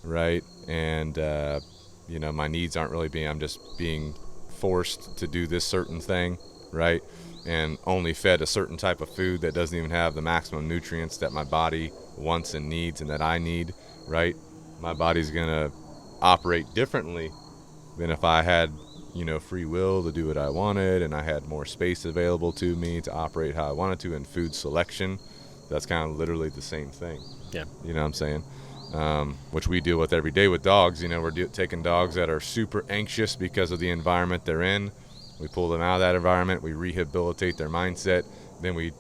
right, and my needs aren't really I'm just being forced to do this certain thing, right, and only fed a certain type of food that doesn't even have the maximum nutrients that my body wants and needs and that I need, right, my body's going to operate differently than if I had, free will to do what I wanted and I had more space available to me to operate how I wanted to. And food selection, that's kind of literally the same thing. Yeah. You know what I'm saying? Which we deal with every day with dogs. We're taking dogs that are super anxious because of the environment they're in. We pull them out of that environment. We rehabilitate their mindset. Then we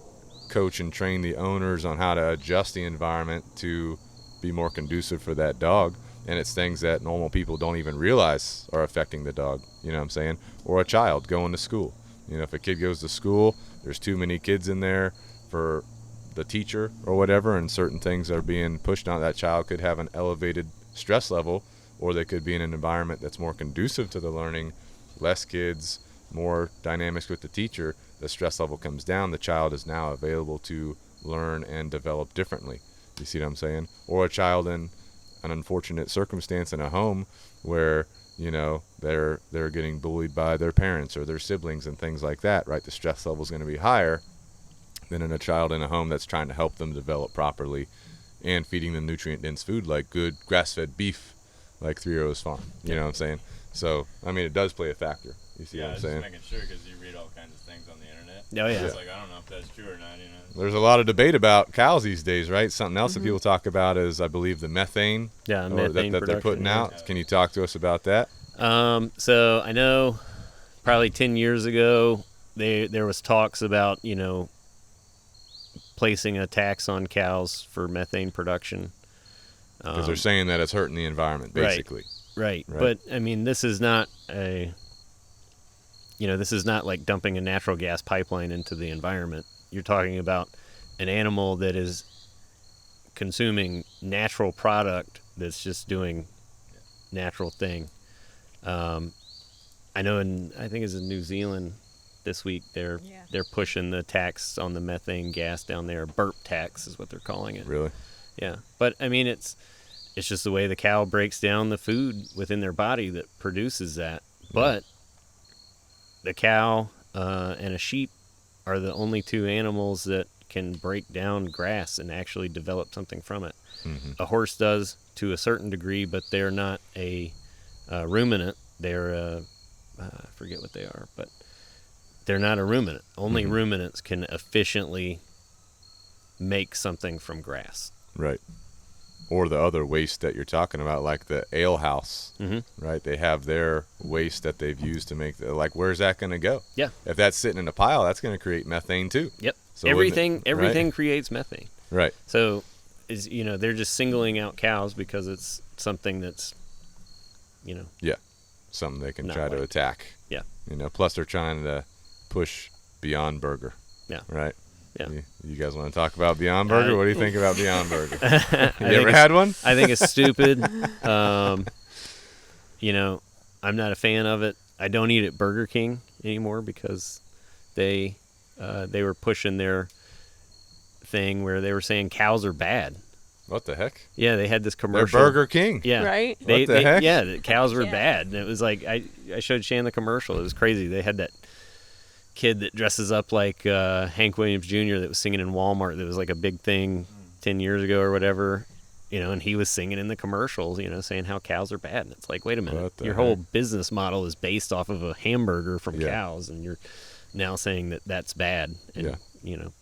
coach and train the owners on how to adjust the environment to be more conducive for that dog. And it's things that normal people don't even realize are affecting the dog, you know what I'm saying? Or a child going to school. If a kid goes to school, there's too many kids in there for the teacher or whatever, and certain things are being pushed on. That child could have an elevated stress level, or they could be in an environment that's more conducive to the learning, less kids, more dynamics with the teacher. The stress level comes down. The child is now available to learn and develop differently. You see what I'm saying? Or a child in an unfortunate circumstance in a home where they're getting bullied by their parents or their siblings and things like that, right? The stress level is going to be higher than in a child in a home that's trying to help them develop properly and feeding them nutrient-dense food like good grass-fed beef like 3 Arrows Farm. You know what I'm saying? So, I mean, it does play a factor. You see what I'm saying? Yeah, just making sure, because you read all kinds of things on the internet. Oh, yeah. It's like, I don't know if that's true or not, There's a lot of debate about cows these days, right? Something else that people talk about is, I believe, the methane, methane that they're putting out. Yeah. Can you talk to us about that? So I know probably 10 years ago there was talks about, placing a tax on cows for methane production. Because they're saying that it's hurting the environment, basically. Right. But, I mean, this is not this is not like dumping a natural gas pipeline into the environment. You're talking about an animal that is consuming natural product that's just doing natural thing. I know I think it's in New Zealand this week, they're pushing the tax on the methane gas down there. Burp tax is what they're calling it. Really? Yeah. But, I mean, it's just the way the cow breaks down the food within their body that produces that. Yeah. But the cow and a sheep are the only two animals that can break down grass and actually develop something from it. Mm-hmm. A horse does to a certain degree, but they're not a ruminant. They're I forget what they are, but they're not a ruminant. Only ruminants can efficiently make something from grass. Right. Or the other waste that you're talking about, like the ale house, right? They have their waste that they've used to make like, where's that going to go? Yeah. If that's sitting in a pile, that's going to create methane too. Yep. So everything right? creates methane. Right. So, they're just singling out cows because it's something that's, Yeah. Something they can Not try to like- attack. Yeah. Plus they're trying to push Beyond Burger. Yeah. Right. Yeah. You guys want to talk about Beyond Burger? What do you think about Beyond Burger? You I ever had one? I think it's stupid. I'm not a fan of it. I don't eat at Burger King anymore because they were pushing their thing where they were saying cows are bad. What the heck? Yeah, they had this They're commercial. Burger King. Yeah. Right? They, What the heck? Yeah, the cows were Yeah. bad. And it was like, I showed Shannon the commercial. It was crazy. They had that kid that dresses up like Hank Williams Jr. that was singing in Walmart. That was like a big thing 10 years ago or whatever. And he was singing in the commercials, saying how cows are bad. And it's like, wait a minute. What the Your heck? whole business model is based off of a hamburger from Yeah. cows. And you're now saying that that's bad. And,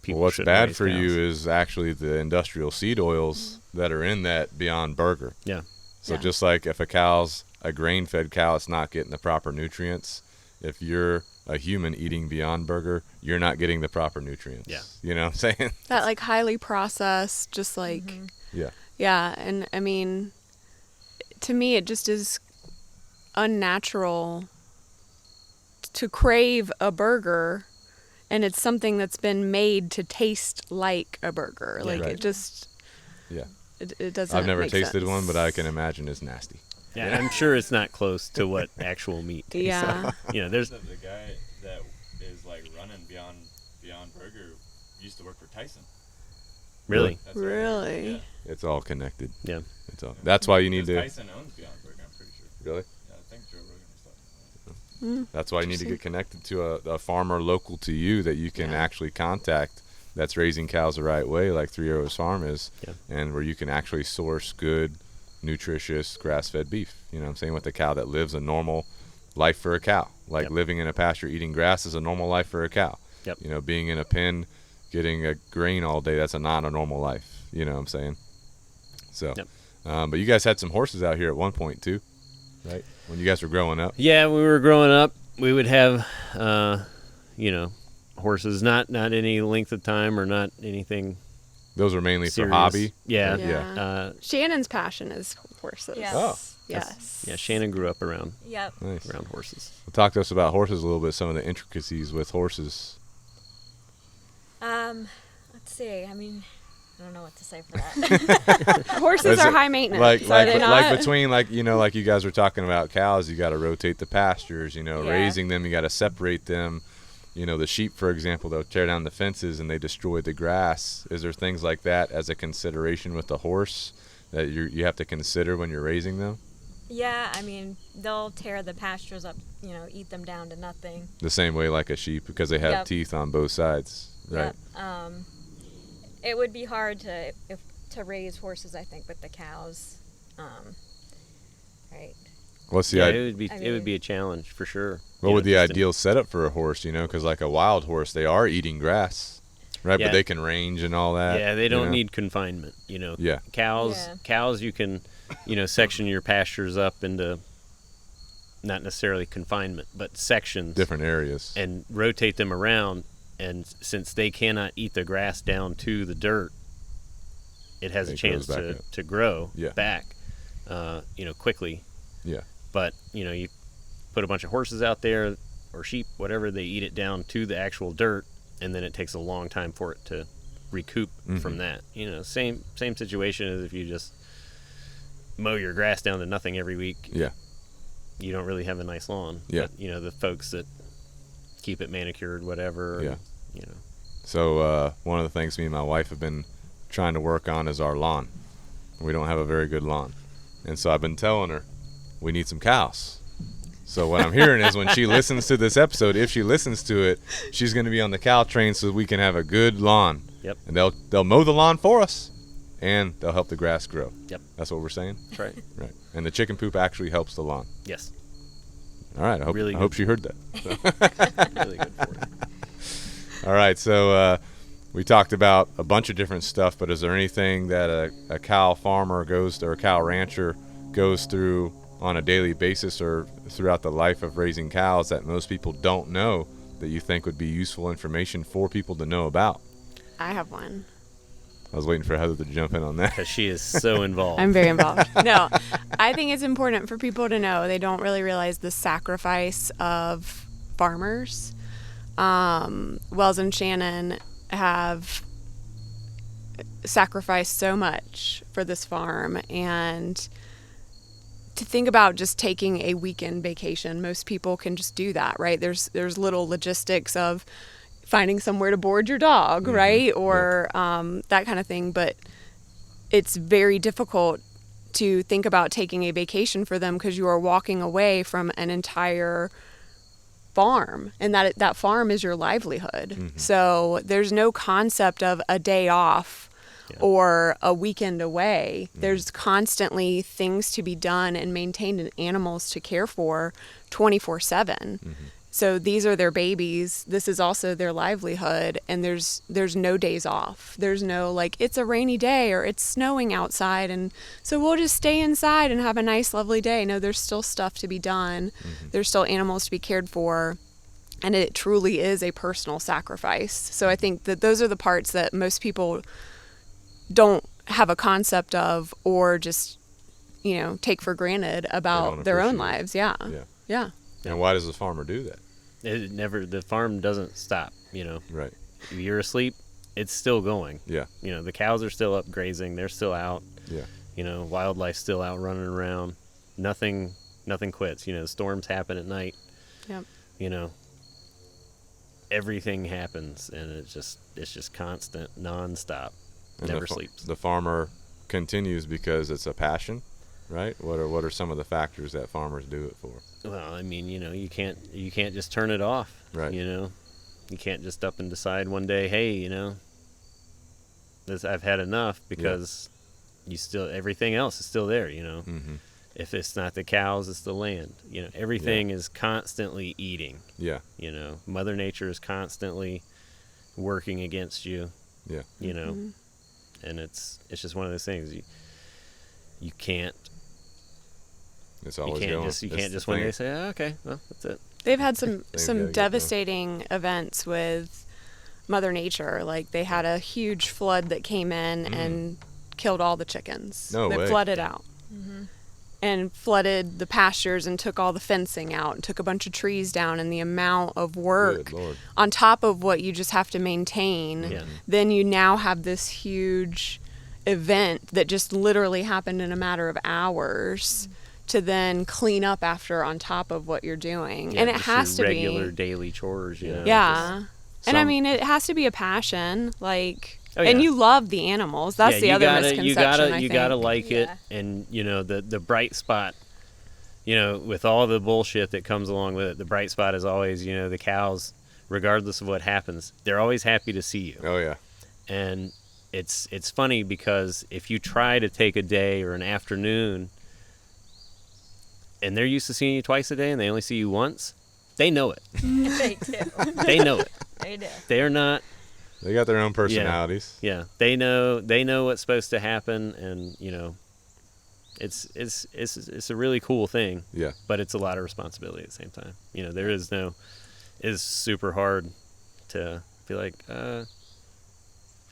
people What's shouldn't bad raise for cows. you is actually the industrial seed oils that are in that Beyond Burger. Yeah. So Yeah. just like if a cow's a grain-fed cow, it's not getting the proper nutrients. If you're a human eating Beyond Burger, you're not getting the proper nutrients. Yeah. You know what I'm saying? That like highly processed, just like Yeah. yeah, and I mean, to me, it just is unnatural to crave a burger, and it's something that's been made to taste like a burger. Like Right. it just, Yeah. it doesn't. I've never make tasted sense. one, but I can imagine it's nasty. Yeah, I'm sure it's not close to what actual meat tastes Yeah. like. There's The guy that is like running Beyond Burger used to work for Tyson. really. That's what I heard. Really? Yeah. It's all connected. Yeah. It's all. That's why you need Because to. Tyson owns Beyond Burger, I'm pretty sure. Really? Yeah, I think Joe Rogan was talking about it. That's why you need to get connected to a farmer local to you that you can actually contact that's raising cows the right way, like Three Arrows Farm is, Yeah. and where you can actually source good, nutritious, grass-fed beef. You know what I'm saying? With a cow that lives a normal life for a cow. Like Yep. living in a pasture eating grass is a normal life for a cow. Yep. Being in a pen getting a grain all day, that's not a normal life. You know what I'm saying? So, Yep. but you guys had some horses out here at one point too, right? When you guys were growing up. Yeah, when we were growing up, we would have, horses, not any length of time or not anything Those were mainly serious. for hobby. Yeah. Yeah. Shannon's passion is horses. Yes. Oh. Yes. Yeah, Shannon grew up around Yep. Nice. horses. Well, talk to us about horses a little bit, some of the intricacies with horses. Let's see. I mean, I don't know what to say for that. Horses Is are it high maintenance. Like are they not? between like you guys were talking about cows, you got to rotate the pastures, raising them, you got to separate them. The sheep, for example, they'll tear down the fences and they destroy the grass. Is there things like that as a consideration with the horse that you have to consider when you're raising them? Yeah, I mean, they'll tear the pastures up, eat them down to nothing. The same way like a sheep because they have Yep. teeth on both sides, right? Yep. It would be hard to raise horses, I think, with the cows. Right. What's the Yeah, idea? it would be a challenge for sure. What would the just to- ideal setup for a horse, because like a wild horse, they are eating grass, right? Yeah. But they can range and all that. Yeah, they don't you know? need confinement. Yeah. Cows, you can, section your pastures up into not necessarily confinement, but sections. Different areas. And rotate them around. And since they cannot eat the grass down to the dirt, it has a It chance grows back up. to grow Yeah. back, quickly. Yeah. But, you put a bunch of horses out there or sheep, whatever, they eat it down to the actual dirt, and then it takes a long time for it to recoup from that. Same situation as if you just mow your grass down to nothing every week. Yeah. You don't really have a nice lawn. Yeah. But, the folks that keep it manicured, whatever. Yeah. And, So one of the things me and my wife have been trying to work on is our lawn. We don't have a very good lawn. And so I've been telling her we need some cows. So what I'm hearing is when she listens to this episode, if she listens to it, she's going to be on the cow train so we can have a good lawn. Yep. And they'll mow the lawn for us, and they'll help the grass grow. Yep. That's what we're saying? That's right. Right. And the chicken poop actually helps the lawn. Yes. All right. I hope she heard that. Really good for it. All right. So we talked about a bunch of different stuff, but is there anything that a cow farmer or a cow rancher goes through on a daily basis or throughout the life of raising cows that most people don't know that you think would be useful information for people to know about? I have one. I was waiting for Heather to jump in on that. Because she is so involved. I'm very involved. No, I think it's important for people to know. They don't really realize the sacrifice of farmers. Wells and Shannon have sacrificed so much for this farm, and to think about just taking a weekend vacation, most people can just do that, right? There's little logistics of finding somewhere to board your dog, right? Or that kind of thing. But it's very difficult to think about taking a vacation for them because you are walking away from an entire farm, and that farm is your livelihood. So there's no concept of a day off or a weekend away. There's constantly things to be done and maintained and animals to care for 24/7. So these are their babies. This is also their livelihood, and there's no days off. There's no like, it's a rainy day or it's snowing outside, and so we'll just stay inside and have a nice, lovely day. No, there's still stuff to be done. There's still animals to be cared for, and it truly is a personal sacrifice. So I think that those are the parts that most people don't have a concept of, or just, take for granted about their own lives. Yeah. And why does the farmer do that? The farm doesn't stop, Right. If you're asleep, it's still going. Yeah. The cows are still up grazing. They're still out. Yeah. Wildlife's still out running around. Nothing quits. Storms happen at night. Yep. Everything happens, and it's just constant, nonstop. And Never sleeps. The farmer continues because it's a passion, right? What are some of the factors that farmers do it for? Well, I mean, you can't just turn it off. Right. You can't just up and decide one day, hey, I've had enough, because everything else is still there. If it's not the cows, it's the land. Everything is constantly eating. Yeah. Mother Nature is constantly working against you. Yeah. And it's just one of those things. You can't. It's always you can't going. just one day say, oh, okay, well, that's it. They've had some devastating events with Mother Nature. Like, they had a huge flood that came in and killed all the chickens. No way. They flooded out. And flooded the pastures and took all the fencing out and took a bunch of trees down, and the amount of work on top of what you just have to maintain. Then you now have this huge event that just literally happened in a matter of hours to then clean up after on top of what you're doing. And it has to be regular daily chores. Yeah. And I mean, it has to be a passion, like. And you love the animals. That's the other misconception, I think. You gotta like it, and the bright spot. With all the bullshit that comes along with it, the bright spot is always the cows. Regardless of what happens, they're always happy to see you. Oh yeah. And it's funny, because if you try to take a day or an afternoon, and they're used to seeing you twice a day, and they only see you once, they know it. They do. They know it. They do. They're not. They got their own personalities. Yeah, they know what's supposed to happen, and it's a really cool thing. Yeah. But it's a lot of responsibility at the same time. It's super hard to be like,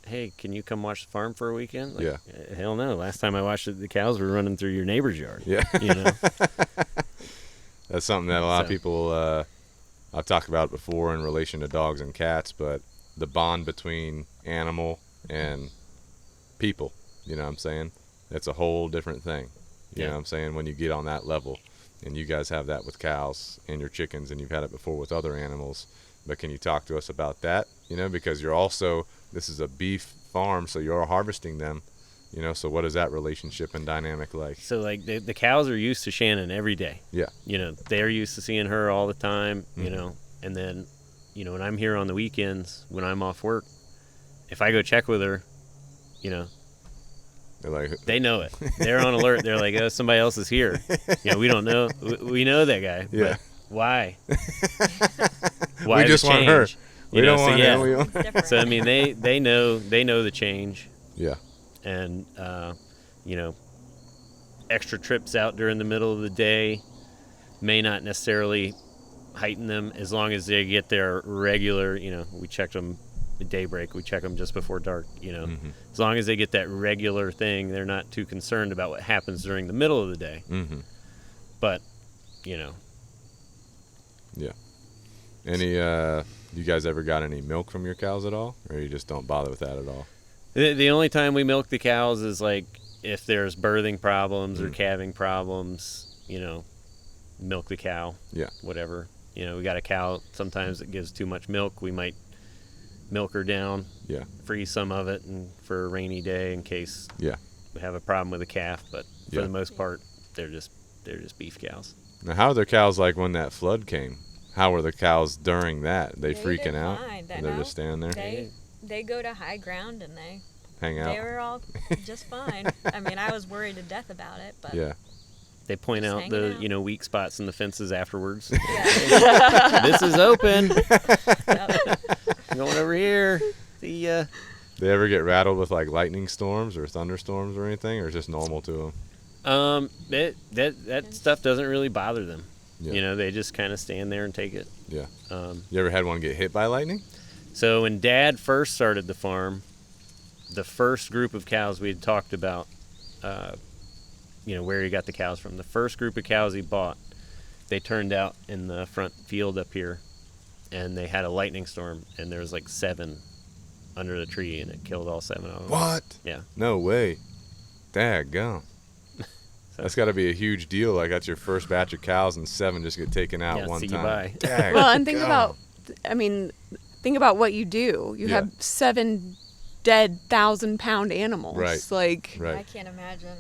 hey, can you come watch the farm for a weekend? Like, hell no. Last time I watched it, the cows were running through your neighbor's yard. Yeah. That's something that a lot of people, I've talked about before in relation to dogs and cats, but the bond between animal and people, you know what I'm saying? That's a whole different thing. You know what I'm saying? When you get on that level, and you guys have that with cows and your chickens, and you've had it before with other animals. But can you talk to us about that? Because you're also, this is a beef farm, so you're harvesting them. So what is that relationship and dynamic like? So like the cows are used to Shannon every day. Yeah. They're used to seeing her all the time, and then, when I'm here on the weekends, when I'm off work, if I go check with her, They're like, they know it. They're on alert. They're like, oh, somebody else is here. We don't know. We know that guy. Yeah. But why? We just want her. We don't want yeah. her. We want her. Different. So I mean, they know the change, Yeah. and extra trips out during the middle of the day may not necessarily heighten them as long as they get their regular. We checked them at daybreak. We check them just before dark. Mm-hmm. As long as they get that regular thing, they're not too concerned about what happens during the middle of the day. Mm-hmm. But Yeah. Any you guys ever got any milk from your cows at all, or you just don't bother with that at all? the only time we milk the cows is like if there's birthing problems or calving problems. Milk the cow. Yeah. Whatever. We got a cow sometimes that gives too much milk. We might milk her down. Yeah. Freeze some of it and for a rainy day in case Yeah. we have a problem with the calf. But for Yeah. the most part, they're just beef cows. Now, how are the cows like when that flood came? How were the cows during that? They freaking out? Fine. Or they're just standing there, They go to high ground and they hang out. were all just fine. I mean, I was worried to death about it, but Yeah. They point Just out hanging the out. weak spots in the fences afterwards. yeah. This is open. Yep. Going over here. The They ever get rattled with like lightning storms or thunderstorms or anything, or it's just normal to them? that stuff doesn't really bother them. Yeah. They just kind of stand there and take it. Yeah. You ever had one get hit by lightning? So when Dad first started the farm, the first group of cows we had talked about, where he got the cows from. The first group of cows he bought, they turned out in the front field up here, and they had a lightning storm, and there was like 7 under the tree, and it killed all 7 of them. What? Yeah. No way. Daggum. That's got to be a huge deal. Like that's your first batch of cows, and 7 just get taken out Yeah, one see you time. bye. Daggum. Well, and think about what you do. You Yeah. have 7 dead 1,000-pound animals. Right. Like, Right. I can't imagine.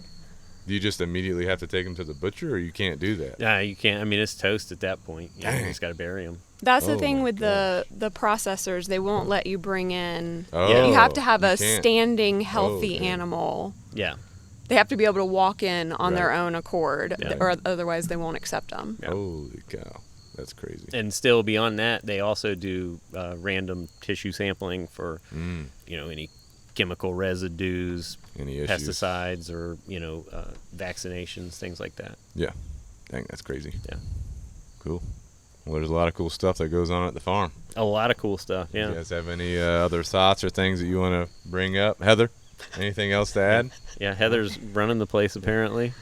Do you just immediately have to take them to the butcher, or you can't do that? Nah, you can't. I mean, it's toast at that point. You Dang. just got to bury them. that's the Oh thing my with the processors. They won't let you bring in. Oh, You have to have you a can't. standing, healthy okay. animal. Yeah. They have to be able to walk in on their Right. own accord, Yeah. or otherwise they won't accept them. Yeah. Holy cow. That's crazy. And still beyond that, they also do random tissue sampling for, Mm. any chemical residues, Any issues? pesticides, or vaccinations, things like that. Yeah. Dang, that's crazy. Yeah. Cool. Well, there's a lot of cool stuff that goes on at the farm. A lot of cool stuff. Yeah. You guys have any other thoughts or things that you want to bring up? Heather, anything else to add? Yeah. Heather's running the place apparently.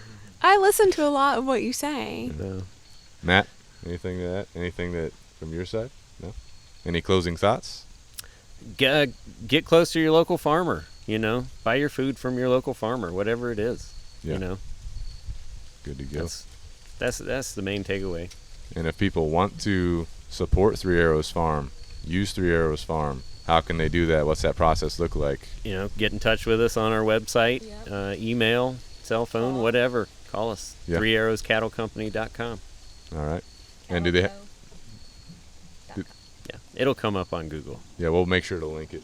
I listen to a lot of what you say. So, Matt, anything to that? Anything that from your side? No? Any closing thoughts? get close to your local farmer. Buy your food from your local farmer, whatever it is. Yeah. Good to go. That's the main takeaway. And if people want to support Three Arrows Farm, use Three Arrows Farm, how can they do that? What's that process look like? Get in touch with us on our website, Yep. email, cell phone, Call. whatever. Call us. Yeah. 3arrowscattlecompany.com. All right. And do they? Yeah, it'll come up on Google. Yeah, we'll make sure to link it.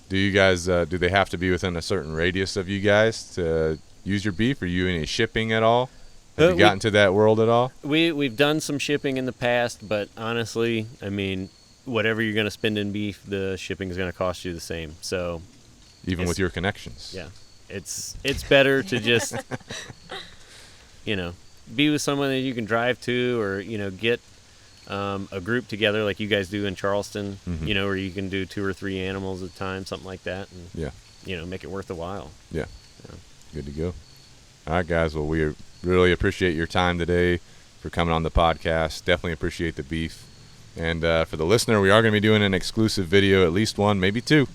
Do you guys? Do they have to be within a certain radius of you guys to use your beef? Are you any shipping at all? Have you gotten to that world at all? We've done some shipping in the past, but honestly, I mean, whatever you're going to spend in beef, the shipping is going to cost you the same. So, Even with your connections. yeah, it's better to just be with someone that you can drive to, or get a group together like you guys do in Charleston. Mhm. Where you can do 2 or 3 animals at a time, something like that, and Yeah. make it worth a while. Yeah. Good to go. All right, guys. Well, we really appreciate your time today for coming on the podcast. Definitely appreciate the beef. And for the listener, we are going to be doing an exclusive video, at least 1, maybe 2.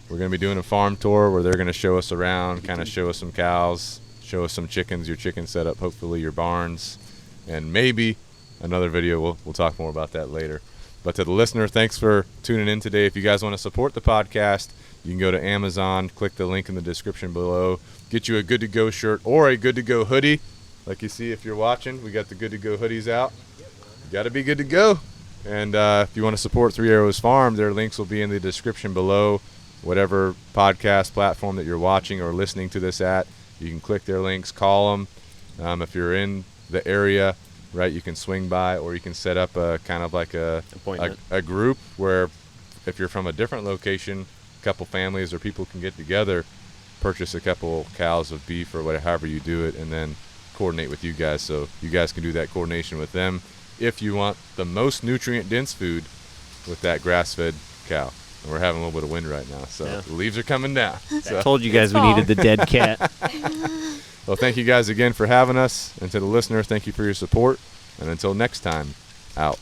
We're going to be doing a farm tour where they're going to show us around, kind of show us some cows, show us some chickens, your chicken setup, hopefully your barns, and maybe another video. We'll talk more about that later. But to the listener, thanks for tuning in today. If you guys want to support the podcast, you can go to Amazon, click the link in the description below, get you a Good to Go shirt or a Good to Go hoodie. Like you see if you're watching, we got the Good to Go hoodies out. You got to be good to go. And if you want to support Three Arrows Farm, their links will be in the description below. Whatever podcast platform that you're watching or listening to this at, you can click their links, call them. If you're in the area right? You can swing by, or you can set up a kind of like a group where if you're from a different location, a couple families or people can get together, purchase a couple cows of beef or whatever, however you do it, and then coordinate with you guys, so you guys can do that coordination with them if you want the most nutrient dense food with that grass-fed cow. And we're having a little bit of wind right now, so the leaves are coming down. So. I told you guys we needed the dead cat. Well, thank you guys again for having us, and to the listener, thank you for your support, and until next time, out.